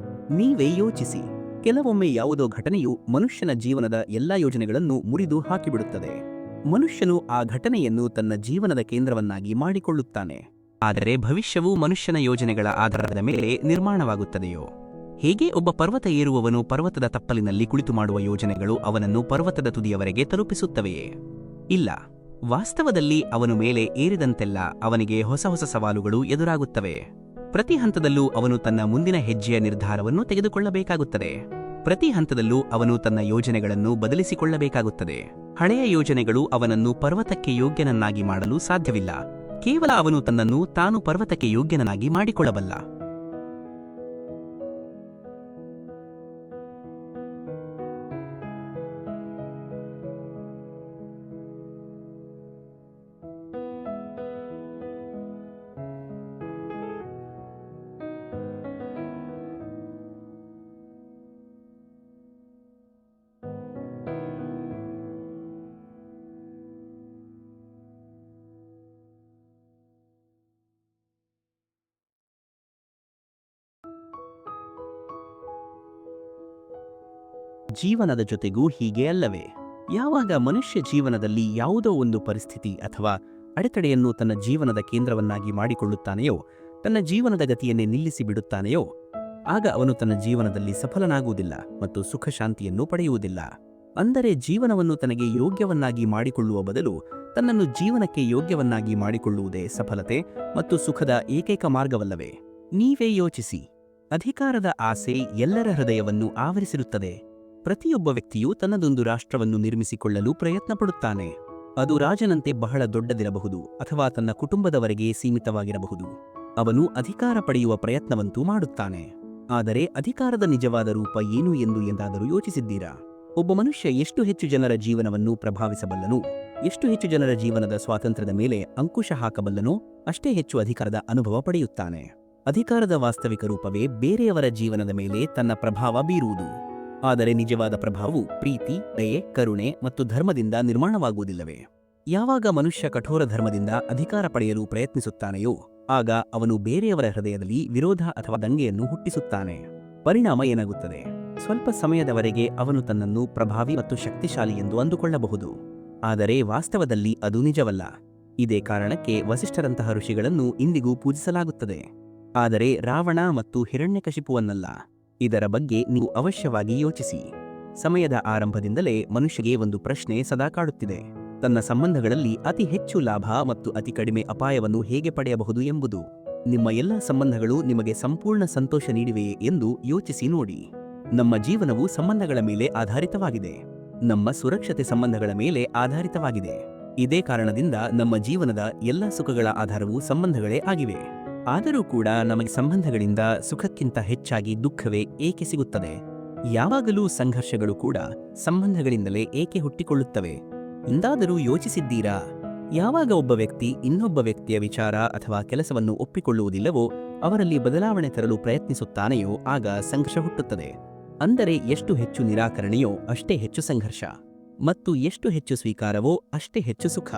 ನೀವೇ ಯೋಚಿಸಿ. ಕೆಲವೊಮ್ಮೆ ಯಾವುದೋ ಘಟನೆಯು ಮನುಷ್ಯನ ಜೀವನದ ಎಲ್ಲಾ ಯೋಜನೆಗಳನ್ನು ಮುರಿದು ಹಾಕಿಬಿಡುತ್ತದೆ. ಮನುಷ್ಯನು ಆ ಘಟನೆಯನ್ನು ತನ್ನ ಜೀವನದ ಕೇಂದ್ರವನ್ನಾಗಿ ಮಾಡಿಕೊಳ್ಳುತ್ತಾನೆ. ಆದರೆ ಭವಿಷ್ಯವು ಮನುಷ್ಯನ ಯೋಜನೆಗಳ ಆಧಾರದ ಮೇಲೆ ನಿರ್ಮಾಣವಾಗುತ್ತದೆಯೋ? ಹೇಗೆ ಒಬ್ಬ ಪರ್ವತ ಏರುವವನು ಪರ್ವತದ ತಪ್ಪಲಿನಲ್ಲಿ ಕುಳಿತು ಮಾಡುವ ಯೋಜನೆಗಳು ಅವನನ್ನು ಪರ್ವತದ ತುದಿಯವರೆಗೆ ತಲುಪಿಸುತ್ತವೆಯೇ? ಇಲ್ಲ. ವಾಸ್ತವದಲ್ಲಿ ಅವನು ಮೇಲೆ ಏರಿದಂತೆಲ್ಲ ಅವನಿಗೆ ಹೊಸ ಹೊಸ ಸವಾಲುಗಳು ಎದುರಾಗುತ್ತವೆ. ಪ್ರತಿ ಹಂತದಲ್ಲೂ ಅವನು ತನ್ನ ಮುಂದಿನ ಹೆಜ್ಜೆಯ ನಿರ್ಧಾರವನ್ನು ತೆಗೆದುಕೊಳ್ಳಬೇಕಾಗುತ್ತದೆ. ಪ್ರತಿ ಹಂತದಲ್ಲೂ ಅವನು ತನ್ನ ಯೋಜನೆಗಳನ್ನು ಬದಲಿಸಿಕೊಳ್ಳಬೇಕಾಗುತ್ತದೆ. ಹಳೆಯ ಯೋಜನೆಗಳು ಅವನನ್ನು ಪರ್ವತಕ್ಕೆ ಯೋಗ್ಯನನ್ನಾಗಿ ಮಾಡಲು ಸಾಧ್ಯವಿಲ್ಲ. ಕೇವಲ ಅವನು ತನ್ನನ್ನು ತಾನು ಪರ್ವತಕ್ಕೆ ಯೋಗ್ಯನನ್ನಾಗಿ ಮಾಡಿಕೊಳ್ಳಬಲ್ಲ. ಜೀವನದ ಜೊತೆಗೂ ಹೀಗೆ ಅಲ್ಲವೇ? ಯಾವಾಗ ಮನುಷ್ಯ ಜೀವನದಲ್ಲಿ ಯಾವುದೋ ಒಂದು ಪರಿಸ್ಥಿತಿ ಅಥವಾ ಅಡೆತಡೆಯನ್ನು ತನ್ನ ಜೀವನದ ಕೇಂದ್ರವನ್ನಾಗಿ ಮಾಡಿಕೊಳ್ಳುತ್ತಾನೆಯೋ, ತನ್ನ ಜೀವನದ ಗತಿಯನ್ನೇ ನಿಲ್ಲಿಸಿ ಬಿಡುತ್ತಾನೆಯೋ, ಆಗ ಅವನು ತನ್ನ ಜೀವನದಲ್ಲಿ ಸಫಲನಾಗುವುದಿಲ್ಲ ಮತ್ತು ಸುಖ ಶಾಂತಿಯನ್ನು ಪಡೆಯುವುದಿಲ್ಲ. ಅಂದರೆ ಜೀವನವನ್ನು ತನಗೆ ಯೋಗ್ಯವನ್ನಾಗಿ ಮಾಡಿಕೊಳ್ಳುವ ಬದಲು ತನ್ನನ್ನು ಜೀವನಕ್ಕೆ ಯೋಗ್ಯವನ್ನಾಗಿ ಮಾಡಿಕೊಳ್ಳುವುದೇ ಸಫಲತೆ ಮತ್ತು ಸುಖದ ಏಕೈಕ ಮಾರ್ಗವಲ್ಲವೇ? ನೀವೇ ಯೋಚಿಸಿ. ಅಧಿಕಾರದ ಆಸೆ ಎಲ್ಲರ ಹೃದಯವನ್ನು ಆವರಿಸಿರುತ್ತದೆ. ಪ್ರತಿಯೊಬ್ಬ ವ್ಯಕ್ತಿಯೂ ತನ್ನದೊಂದು ರಾಷ್ಟ್ರವನ್ನು ನಿರ್ಮಿಸಿಕೊಳ್ಳಲು ಪ್ರಯತ್ನ ಪಡುತ್ತಾನೆ. ಅದು ರಾಜನಂತೆ ಬಹಳ ದೊಡ್ಡದಿರಬಹುದು ಅಥವಾ ತನ್ನ ಕುಟುಂಬದವರೆಗೆ ಸೀಮಿತವಾಗಿರಬಹುದು. ಅವನು ಅಧಿಕಾರ ಪಡೆಯುವ ಪ್ರಯತ್ನವಂತೂ ಮಾಡುತ್ತಾನೆ. ಆದರೆ ಅಧಿಕಾರದ ನಿಜವಾದ ರೂಪ ಏನು ಎಂದು ಎಂದಾದರೂ ಯೋಚಿಸಿದ್ದೀರಾ? ಒಬ್ಬ ಮನುಷ್ಯ ಎಷ್ಟು ಹೆಚ್ಚು ಜನರ ಜೀವನವನ್ನು ಪ್ರಭಾವಿಸಬಲ್ಲನೋ, ಎಷ್ಟು ಹೆಚ್ಚು ಜನರ ಜೀವನದ ಸ್ವಾತಂತ್ರ್ಯದ ಮೇಲೆ ಅಂಕುಶ ಹಾಕಬಲ್ಲನೋ, ಅಷ್ಟೇ ಹೆಚ್ಚು ಅಧಿಕಾರದ ಅನುಭವ ಪಡೆಯುತ್ತಾನೆ. ಅಧಿಕಾರದ ವಾಸ್ತವಿಕ ರೂಪವೇ ಬೇರೆಯವರ ಜೀವನದ ಮೇಲೆ ತನ್ನ ಪ್ರಭಾವ ಬೀರುವುದು. ಆದರೆ ನಿಜವಾದ ಪ್ರಭಾವವು ಪ್ರೀತಿ, ದಯೆ, ಕರುಣೆ ಮತ್ತು ಧರ್ಮದಿಂದ ನಿರ್ಮಾಣವಾಗುವುದಿಲ್ಲವೇ? ಯಾವಾಗ ಮನುಷ್ಯ ಕಠೋರ ಧರ್ಮದಿಂದ ಅಧಿಕಾರ ಪಡೆಯಲು ಪ್ರಯತ್ನಿಸುತ್ತಾನೆಯೋ ಆಗ ಅವನು ಬೇರೆಯವರ ಹೃದಯದಲ್ಲಿ ವಿರೋಧ ಅಥವಾ ದಂಗೆಯನ್ನು ಹುಟ್ಟಿಸುತ್ತಾನೆ. ಪರಿಣಾಮ ಏನಾಗುತ್ತದೆ? ಸ್ವಲ್ಪ ಸಮಯದವರೆಗೆ ಅವನು ತನ್ನನ್ನು ಪ್ರಭಾವಿ ಮತ್ತು ಶಕ್ತಿಶಾಲಿ ಎಂದು ಅಂದುಕೊಳ್ಳಬಹುದು. ಆದರೆ ವಾಸ್ತವದಲ್ಲಿ ಅದು ನಿಜವಲ್ಲ. ಇದೇ ಕಾರಣಕ್ಕೆ ವಸಿಷ್ಠರಂತಹ ಋಷಿಗಳನ್ನು ಇಂದಿಗೂ ಪೂಜಿಸಲಾಗುತ್ತದೆ. ಆದರೆ ರಾವಣ ಮತ್ತು ಹಿರಣ್ಯಕಶಿಪುವನ್ನಲ್ಲ. ಇದರ ಬಗ್ಗೆ ನೀವು ಅವಶ್ಯವಾಗಿ ಯೋಚಿಸಿ. ಸಮಯದ ಆರಂಭದಿಂದಲೇ ಮನುಷ್ಯಗೆ ಒಂದು ಪ್ರಶ್ನೆ ಸದಾ ಕಾಡುತ್ತಿದೆ. ತನ್ನ ಸಂಬಂಧಗಳಲ್ಲಿ ಅತಿ ಹೆಚ್ಚು ಲಾಭ ಮತ್ತು ಅತಿ ಕಡಿಮೆ ಅಪಾಯವನ್ನು ಹೇಗೆ ಪಡೆಯಬಹುದು ಎಂಬುದು. ನಿಮ್ಮ ಎಲ್ಲ ಸಂಬಂಧಗಳು ನಿಮಗೆ ಸಂಪೂರ್ಣ ಸಂತೋಷ ನೀಡಿವೆಯೇ ಎಂದು ಯೋಚಿಸಿ ನೋಡಿ. ನಮ್ಮ ಜೀವನವು ಸಂಬಂಧಗಳ ಮೇಲೆ ಆಧಾರಿತವಾಗಿದೆ. ನಮ್ಮ ಸುರಕ್ಷತೆ ಸಂಬಂಧಗಳ ಮೇಲೆ ಆಧಾರಿತವಾಗಿದೆ. ಇದೇ ಕಾರಣದಿಂದ ನಮ್ಮ ಜೀವನದ ಎಲ್ಲ ಸುಖಗಳ ಆಧಾರವು ಸಂಬಂಧಗಳೇ ಆಗಿವೆ. ಆದರೂ ಕೂಡ ನಮಗೆ ಸಂಬಂಧಗಳಿಂದ ಸುಖಕ್ಕಿಂತ ಹೆಚ್ಚಾಗಿ ದುಃಖವೇ ಏಕೆ ಸಿಗುತ್ತದೆ? ಯಾವಾಗಲೂ ಸಂಘರ್ಷಗಳು ಕೂಡ ಸಂಬಂಧಗಳಿಂದಲೇ ಏಕೆ ಹುಟ್ಟಿಕೊಳ್ಳುತ್ತವೆ ಎಂದಾದರೂ ಯೋಚಿಸಿದ್ದೀರಾ? ಯಾವಾಗ ಒಬ್ಬ ವ್ಯಕ್ತಿ ಇನ್ನೊಬ್ಬ ವ್ಯಕ್ತಿಯ ವಿಚಾರ ಅಥವಾ ಕೆಲಸವನ್ನು ಒಪ್ಪಿಕೊಳ್ಳುವುದಿಲ್ಲವೋ, ಅವರಲ್ಲಿ ಬದಲಾವಣೆ ತರಲು ಪ್ರಯತ್ನಿಸುತ್ತಾನೆಯೋ, ಆಗ ಸಂಘರ್ಷ ಹುಟ್ಟುತ್ತದೆ. ಅಂದರೆ ಎಷ್ಟು ಹೆಚ್ಚು ನಿರಾಕರಣೆಯೋ ಅಷ್ಟೇ ಹೆಚ್ಚು ಸಂಘರ್ಷ, ಮತ್ತು ಎಷ್ಟು ಹೆಚ್ಚು ಸ್ವೀಕಾರವೋ ಅಷ್ಟೇ ಹೆಚ್ಚು ಸುಖ.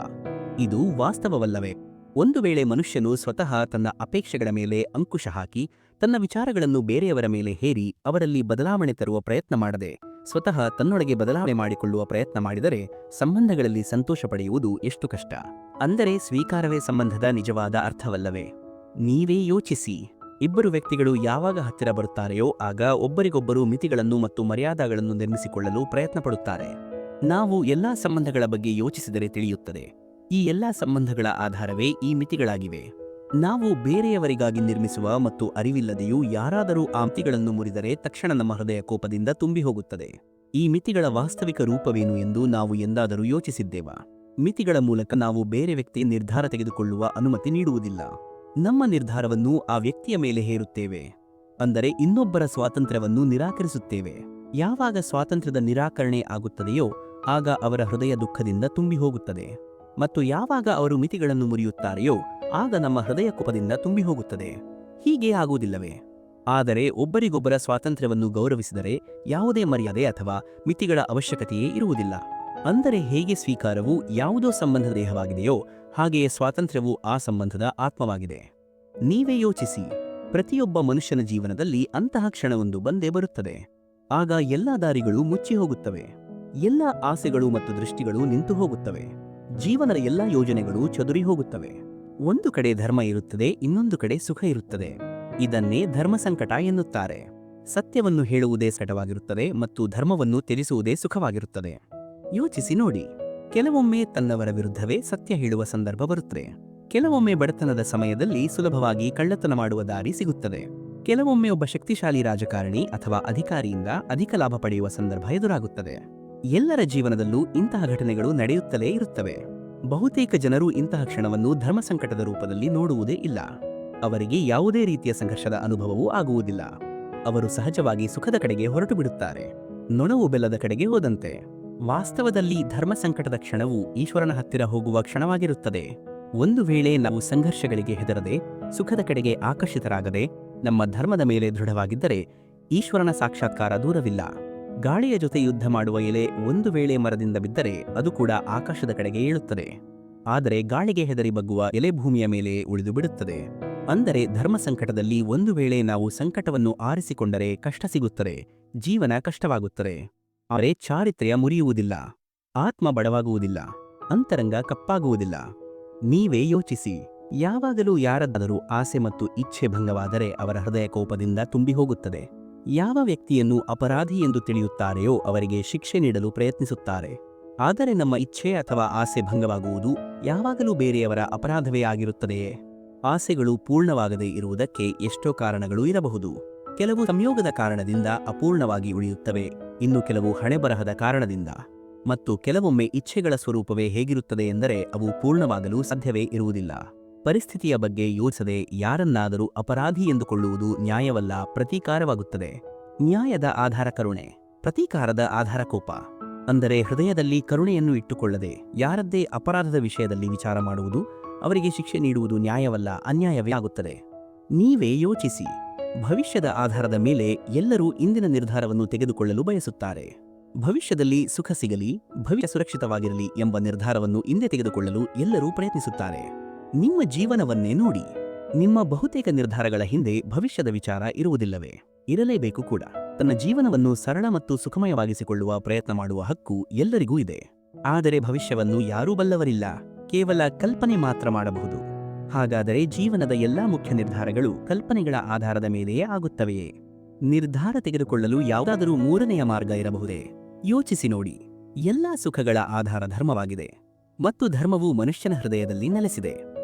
ಇದು ವಾಸ್ತವವಲ್ಲವೇ? ಒಂದು ವೇಳೆ ಮನುಷ್ಯನು ಸ್ವತಃ ತನ್ನ ಅಪೇಕ್ಷೆಗಳ ಮೇಲೆ ಅಂಕುಶ ಹಾಕಿ ತನ್ನ ವಿಚಾರಗಳನ್ನು ಬೇರೆಯವರ ಮೇಲೆ ಹೇರಿ ಅವರಲ್ಲಿ ಬದಲಾವಣೆ ತರುವ ಪ್ರಯತ್ನ ಮಾಡದೆ ಸ್ವತಃ ತನ್ನೊಳಗೆ ಬದಲಾವಣೆ ಮಾಡಿಕೊಳ್ಳುವ ಪ್ರಯತ್ನ ಮಾಡಿದರೆ ಸಂಬಂಧಗಳಲ್ಲಿ ಸಂತೋಷ ಪಡೆಯುವುದು ಎಷ್ಟು ಕಷ್ಟ. ಅಂದರೆ ಸ್ವೀಕಾರವೇ ಸಂಬಂಧದ ನಿಜವಾದ ಅರ್ಥವಲ್ಲವೇ? ನೀವೇ ಯೋಚಿಸಿ. ಇಬ್ಬರು ವ್ಯಕ್ತಿಗಳು ಯಾವಾಗ ಹತ್ತಿರ ಬರುತ್ತಾರೆಯೋ ಆಗ ಒಬ್ಬರಿಗೊಬ್ಬರು ಮಿತಿಗಳನ್ನು ಮತ್ತು ಮರ್ಯಾದೆಗಳನ್ನು ನಿರ್ಮಿಸಿಕೊಳ್ಳಲು ಪ್ರಯತ್ನ ಪಡುತ್ತಾರೆ. ನಾವು ಎಲ್ಲಾ ಸಂಬಂಧಗಳ ಬಗ್ಗೆ ಯೋಚಿಸಿದರೆ ತಿಳಿಯುತ್ತದೆ, ಈ ಎಲ್ಲಾ ಸಂಬಂಧಗಳ ಆಧಾರವೇ ಈ ಮಿತಿಗಳಾಗಿವೆ. ನಾವು ಬೇರೆಯವರಿಗಾಗಿ ನಿರ್ಮಿಸುವ ಮತ್ತು ಅರಿವಿಲ್ಲದೆಯೂ ಯಾರಾದರೂ ಆ ಮಿತಿಗಳನ್ನು ಮುರಿದರೆ ತಕ್ಷಣ ನಮ್ಮ ಹೃದಯ ಕೋಪದಿಂದ ತುಂಬಿ ಹೋಗುತ್ತದೆ. ಈ ಮಿತಿಗಳ ವಾಸ್ತವಿಕ ರೂಪವೇನು ಎಂದು ನಾವು ಎಂದಾದರೂ ಯೋಚಿಸಿದ್ದೇವಾ? ಮಿತಿಗಳ ಮೂಲಕ ನಾವು ಬೇರೆ ವ್ಯಕ್ತಿಯ ನಿರ್ಧಾರ ತೆಗೆದುಕೊಳ್ಳುವ ಅನುಮತಿ ನೀಡುವುದಿಲ್ಲ. ನಮ್ಮ ನಿರ್ಧಾರವನ್ನು ಆ ವ್ಯಕ್ತಿಯ ಮೇಲೆ ಹೇರುತ್ತೇವೆ. ಅಂದರೆ ಇನ್ನೊಬ್ಬರ ಸ್ವಾತಂತ್ರ್ಯವನ್ನು ನಿರಾಕರಿಸುತ್ತೇವೆ. ಯಾವಾಗ ಸ್ವಾತಂತ್ರ್ಯದ ನಿರಾಕರಣೆ ಆಗುತ್ತದೆಯೋ ಆಗ ಅವರ ಹೃದಯ ದುಃಖದಿಂದ ತುಂಬಿ ಹೋಗುತ್ತದೆ. ಮತ್ತು ಯಾವಾಗ ಅವರು ಮಿತಿಗಳನ್ನು ಮುರಿಯುತ್ತಾರೆಯೋ ಆಗ ನಮ್ಮ ಹೃದಯ ಕೋಪದಿಂದ ತುಂಬಿ ಹೋಗುತ್ತದೆ. ಹೀಗೆ ಆಗುವುದಿಲ್ಲವೇ? ಆದರೆ ಒಬ್ಬರಿಗೊಬ್ಬರ ಸ್ವಾತಂತ್ರ್ಯವನ್ನು ಗೌರವಿಸಿದರೆ ಯಾವುದೇ ಮರ್ಯಾದೆ ಅಥವಾ ಮಿತಿಗಳ ಅವಶ್ಯಕತೆಯೇ ಇರುವುದಿಲ್ಲ. ಅಂದರೆ ಹೇಗೆ ಸ್ವೀಕಾರವು ಯಾವುದೋ ಸಂಬಂಧದ ದೇಹವಾಗಿದೆಯೋ ಹಾಗೆಯೇ ಸ್ವಾತಂತ್ರ್ಯವು ಆ ಸಂಬಂಧದ ಆತ್ಮವಾಗಿದೆ. ನೀವೇ ಯೋಚಿಸಿ. ಪ್ರತಿಯೊಬ್ಬ ಮನುಷ್ಯನ ಜೀವನದಲ್ಲಿ ಅಂತಹ ಕ್ಷಣವೊಂದು ಬಂದೇ ಬರುತ್ತದೆ. ಆಗ ಎಲ್ಲ ದಾರಿಗಳು ಮುಚ್ಚಿ ಹೋಗುತ್ತವೆ. ಎಲ್ಲ ಆಸೆಗಳು ಮತ್ತು ದೃಷ್ಟಿಗಳು ನಿಂತು ಹೋಗುತ್ತವೆ. ಜೀವನದ ಎಲ್ಲ ಯೋಜನೆಗಳು ಚದುರಿ ಹೋಗುತ್ತವೆ. ಒಂದು ಕಡೆ ಧರ್ಮ ಇರುತ್ತದೆ, ಇನ್ನೊಂದು ಕಡೆ ಸುಖ ಇರುತ್ತದೆ. ಇದನ್ನೇ ಧರ್ಮ ಸಂಕಟ ಎನ್ನುತ್ತಾರೆ. ಸತ್ಯವನ್ನು ಹೇಳುವುದೇ ಸಟವಾಗಿರುತ್ತದೆ ಮತ್ತು ಧರ್ಮವನ್ನು ತ್ಯಜಿಸುವುದೇ ಸುಖವಾಗಿರುತ್ತದೆ. ಯೋಚಿಸಿ ನೋಡಿ. ಕೆಲವೊಮ್ಮೆ ತನ್ನವರ ವಿರುದ್ಧವೇ ಸತ್ಯ ಹೇಳುವ ಸಂದರ್ಭ ಬರುತ್ತದೆ. ಕೆಲವೊಮ್ಮೆ ಬಡತನದ ಸಮಯದಲ್ಲಿ ಸುಲಭವಾಗಿ ಕಳ್ಳತನ ಮಾಡುವ ದಾರಿ ಸಿಗುತ್ತದೆ. ಕೆಲವೊಮ್ಮೆ ಒಬ್ಬ ಶಕ್ತಿಶಾಲಿ ರಾಜಕಾರಣಿ ಅಥವಾ ಅಧಿಕಾರಿಯಿಂದ ಅಧಿಕ ಲಾಭ ಪಡೆಯುವ ಸಂದರ್ಭ ಎದುರಾಗುತ್ತದೆ. ಎಲ್ಲರ ಜೀವನದಲ್ಲೂ ಇಂತಹ ಘಟನೆಗಳು ನಡೆಯುತ್ತಲೇ ಇರುತ್ತವೆ. ಬಹುತೇಕ ಜನರು ಇಂತಹ ಕ್ಷಣವನ್ನು ಧರ್ಮ ಸಂಕಟದ ರೂಪದಲ್ಲಿ ನೋಡುವುದೇ ಇಲ್ಲ. ಅವರಿಗೆ ಯಾವುದೇ ರೀತಿಯ ಸಂಘರ್ಷದ ಅನುಭವವೂ ಆಗುವುದಿಲ್ಲ. ಅವರು ಸಹಜವಾಗಿ ಸುಖದ ಕಡೆಗೆ ಹೊರಟು ಬಿಡುತ್ತಾರೆ, ನೊಣವು ಬೆಲ್ಲದ ಕಡೆಗೆ ಹೋದಂತೆ. ವಾಸ್ತವದಲ್ಲಿ ಧರ್ಮ ಸಂಕಟದ ಕ್ಷಣವು ಈಶ್ವರನ ಹತ್ತಿರ ಹೋಗುವ ಕ್ಷಣವಾಗಿರುತ್ತದೆ. ಒಂದು ವೇಳೆ ನಾವು ಸಂಘರ್ಷಗಳಿಗೆ ಹೆದರದೆ ಸುಖದ ಕಡೆಗೆ ಆಕರ್ಷಿತರಾಗದೆ ನಮ್ಮ ಧರ್ಮದ ಮೇಲೆ ದೃಢವಾಗಿದ್ದರೆ ಈಶ್ವರನ ಸಾಕ್ಷಾತ್ಕಾರ ದೂರವಿಲ್ಲ. ಗಾಳಿಯ ಜೊತೆ ಯುದ್ಧ ಮಾಡುವ ಎಲೆ ಒಂದು ವೇಳೆ ಮರದಿಂದ ಬಿದ್ದರೆ ಅದು ಕೂಡ ಆಕಾಶದ ಕಡೆಗೆ ಏಳುತ್ತದೆ. ಆದರೆ ಗಾಳಿಗೆ ಹೆದರಿ ಬಗ್ಗುವ ಎಲೆ ಭೂಮಿಯ ಮೇಲೆ ಉಳಿದು ಬಿಡುತ್ತದೆ. ಅಂದರೆ ಧರ್ಮ ಸಂಕಟದಲ್ಲಿ ಒಂದು ವೇಳೆ ನಾವು ಸಂಕಟವನ್ನು ಆರಿಸಿಕೊಂಡರೆ ಕಷ್ಟ ಸಿಗುತ್ತದೆ, ಜೀವನ ಕಷ್ಟವಾಗುತ್ತದೆ. ಆದರೆ ಚಾರಿತ್ರ್ಯ ಮುರಿಯುವುದಿಲ್ಲ, ಆತ್ಮ ಬಡವಾಗುವುದಿಲ್ಲ, ಅಂತರಂಗ ಕಪ್ಪಾಗುವುದಿಲ್ಲ. ನೀವೇ ಯೋಚಿಸಿ. ಯಾವಾಗಲೂ ಯಾರದ್ದಾದರೂ ಆಸೆ ಮತ್ತು ಇಚ್ಛೆ ಭಂಗವಾದರೆ ಅವರ ಹೃದಯ ಕೋಪದಿಂದ ತುಂಬಿ ಹೋಗುತ್ತದೆ. ಯಾವ ವ್ಯಕ್ತಿಯನ್ನು ಅಪರಾಧಿ ಎಂದು ತಿಳಿಯುತ್ತಾರೆಯೋ ಅವರಿಗೆ ಶಿಕ್ಷೆ ನೀಡಲು ಪ್ರಯತ್ನಿಸುತ್ತಾರೆ. ಆದರೆ ನಮ್ಮ ಇಚ್ಛೆ ಅಥವಾ ಆಸೆ ಭಂಗವಾಗುವುದು ಯಾವಾಗಲೂ ಬೇರೆಯವರ ಅಪರಾಧವೇ ಆಗಿರುತ್ತದೆಯೇ? ಆಸೆಗಳು ಪೂರ್ಣವಾಗದೇ ಇರುವುದಕ್ಕೆ ಎಷ್ಟೋ ಕಾರಣಗಳು ಇರಬಹುದು. ಕೆಲವು ಸಂಯೋಗದ ಕಾರಣದಿಂದ ಅಪೂರ್ಣವಾಗಿ ಉಳಿಯುತ್ತವೆ, ಇನ್ನು ಕೆಲವು ಹಣೆಬರಹದ ಕಾರಣದಿಂದ. ಮತ್ತು ಕೆಲವೊಮ್ಮೆ ಇಚ್ಛೆಗಳ ಸ್ವರೂಪವೇ ಹೇಗಿರುತ್ತದೆ ಎಂದರೆ ಅವು ಪೂರ್ಣವಾಗಲು ಸಾಧ್ಯವೇ ಇರುವುದಿಲ್ಲ. ಪರಿಸ್ಥಿತಿಯ ಬಗ್ಗೆ ಯೋಚಿಸದೆ ಯಾರನ್ನಾದರೂ ಅಪರಾಧಿ ಎಂದುಕೊಳ್ಳುವುದು ನ್ಯಾಯವಲ್ಲ, ಪ್ರತೀಕಾರವಾಗುತ್ತದೆ. ನ್ಯಾಯದ ಆಧಾರ ಕರುಣೆ, ಪ್ರತೀಕಾರದ ಆಧಾರ ಕೋಪ. ಅಂದರೆ ಹೃದಯದಲ್ಲಿ ಕರುಣೆಯನ್ನು ಇಟ್ಟುಕೊಳ್ಳದೆ ಯಾರದ್ದೇ ಅಪರಾಧದ ವಿಷಯದಲ್ಲಿ ವಿಚಾರ ಮಾಡುವುದು, ಅವರಿಗೆ ಶಿಕ್ಷೆ ನೀಡುವುದು ನ್ಯಾಯವಲ್ಲ, ಅನ್ಯಾಯವೇ ಆಗುತ್ತದೆ. ನೀವೇ ಯೋಚಿಸಿ. ಭವಿಷ್ಯದ ಆಧಾರದ ಮೇಲೆ ಎಲ್ಲರೂ ಇಂದಿನ ನಿರ್ಧಾರವನ್ನು ತೆಗೆದುಕೊಳ್ಳಲು ಬಯಸುತ್ತಾರೆ. ಭವಿಷ್ಯದಲ್ಲಿ ಸುಖ ಸಿಗಲಿ, ಭವಿಷ್ಯ ಸುರಕ್ಷಿತವಾಗಿರಲಿ ಎಂಬ ನಿರ್ಧಾರವನ್ನು ಇಂದೇ ತೆಗೆದುಕೊಳ್ಳಲು ಎಲ್ಲರೂ ಪ್ರಯತ್ನಿಸುತ್ತಾರೆ. ನಿಮ್ಮ ಜೀವನವನ್ನೇ ನೋಡಿ. ನಿಮ್ಮ ಬಹುತೇಕ ನಿರ್ಧಾರಗಳ ಹಿಂದೆ ಭವಿಷ್ಯದ ವಿಚಾರ ಇರುವುದಿಲ್ಲವೇ? ಇರಲೇಬೇಕು ಕೂಡ. ತನ್ನ ಜೀವನವನ್ನು ಸರಳ ಮತ್ತು ಸುಖಮಯವಾಗಿಸಿಕೊಳ್ಳುವ ಪ್ರಯತ್ನ ಮಾಡುವ ಹಕ್ಕು ಎಲ್ಲರಿಗೂ ಇದೆ. ಆದರೆ ಭವಿಷ್ಯವನ್ನು ಯಾರೂ ಬಲ್ಲವರಿಲ್ಲ, ಕೇವಲ ಕಲ್ಪನೆ ಮಾತ್ರ ಮಾಡಬಹುದು. ಹಾಗಾದರೆ ಜೀವನದ ಎಲ್ಲಾ ಮುಖ್ಯ ನಿರ್ಧಾರಗಳು ಕಲ್ಪನೆಗಳ ಆಧಾರದ ಮೇಲೆಯೇ ಆಗುತ್ತವೆಯೇ? ನಿರ್ಧಾರ ತೆಗೆದುಕೊಳ್ಳಲು ಯಾವುದಾದರೂ ಮೂರನೆಯ ಮಾರ್ಗ ಇರಬಹುದೇ? ಯೋಚಿಸಿ ನೋಡಿ. ಎಲ್ಲಾ ಸುಖಗಳ ಆಧಾರ ಧರ್ಮವಾಗಿದೆ ಮತ್ತು ಧರ್ಮವು ಮನುಷ್ಯನ ಹೃದಯದಲ್ಲಿ ನೆಲೆಸಿದೆ.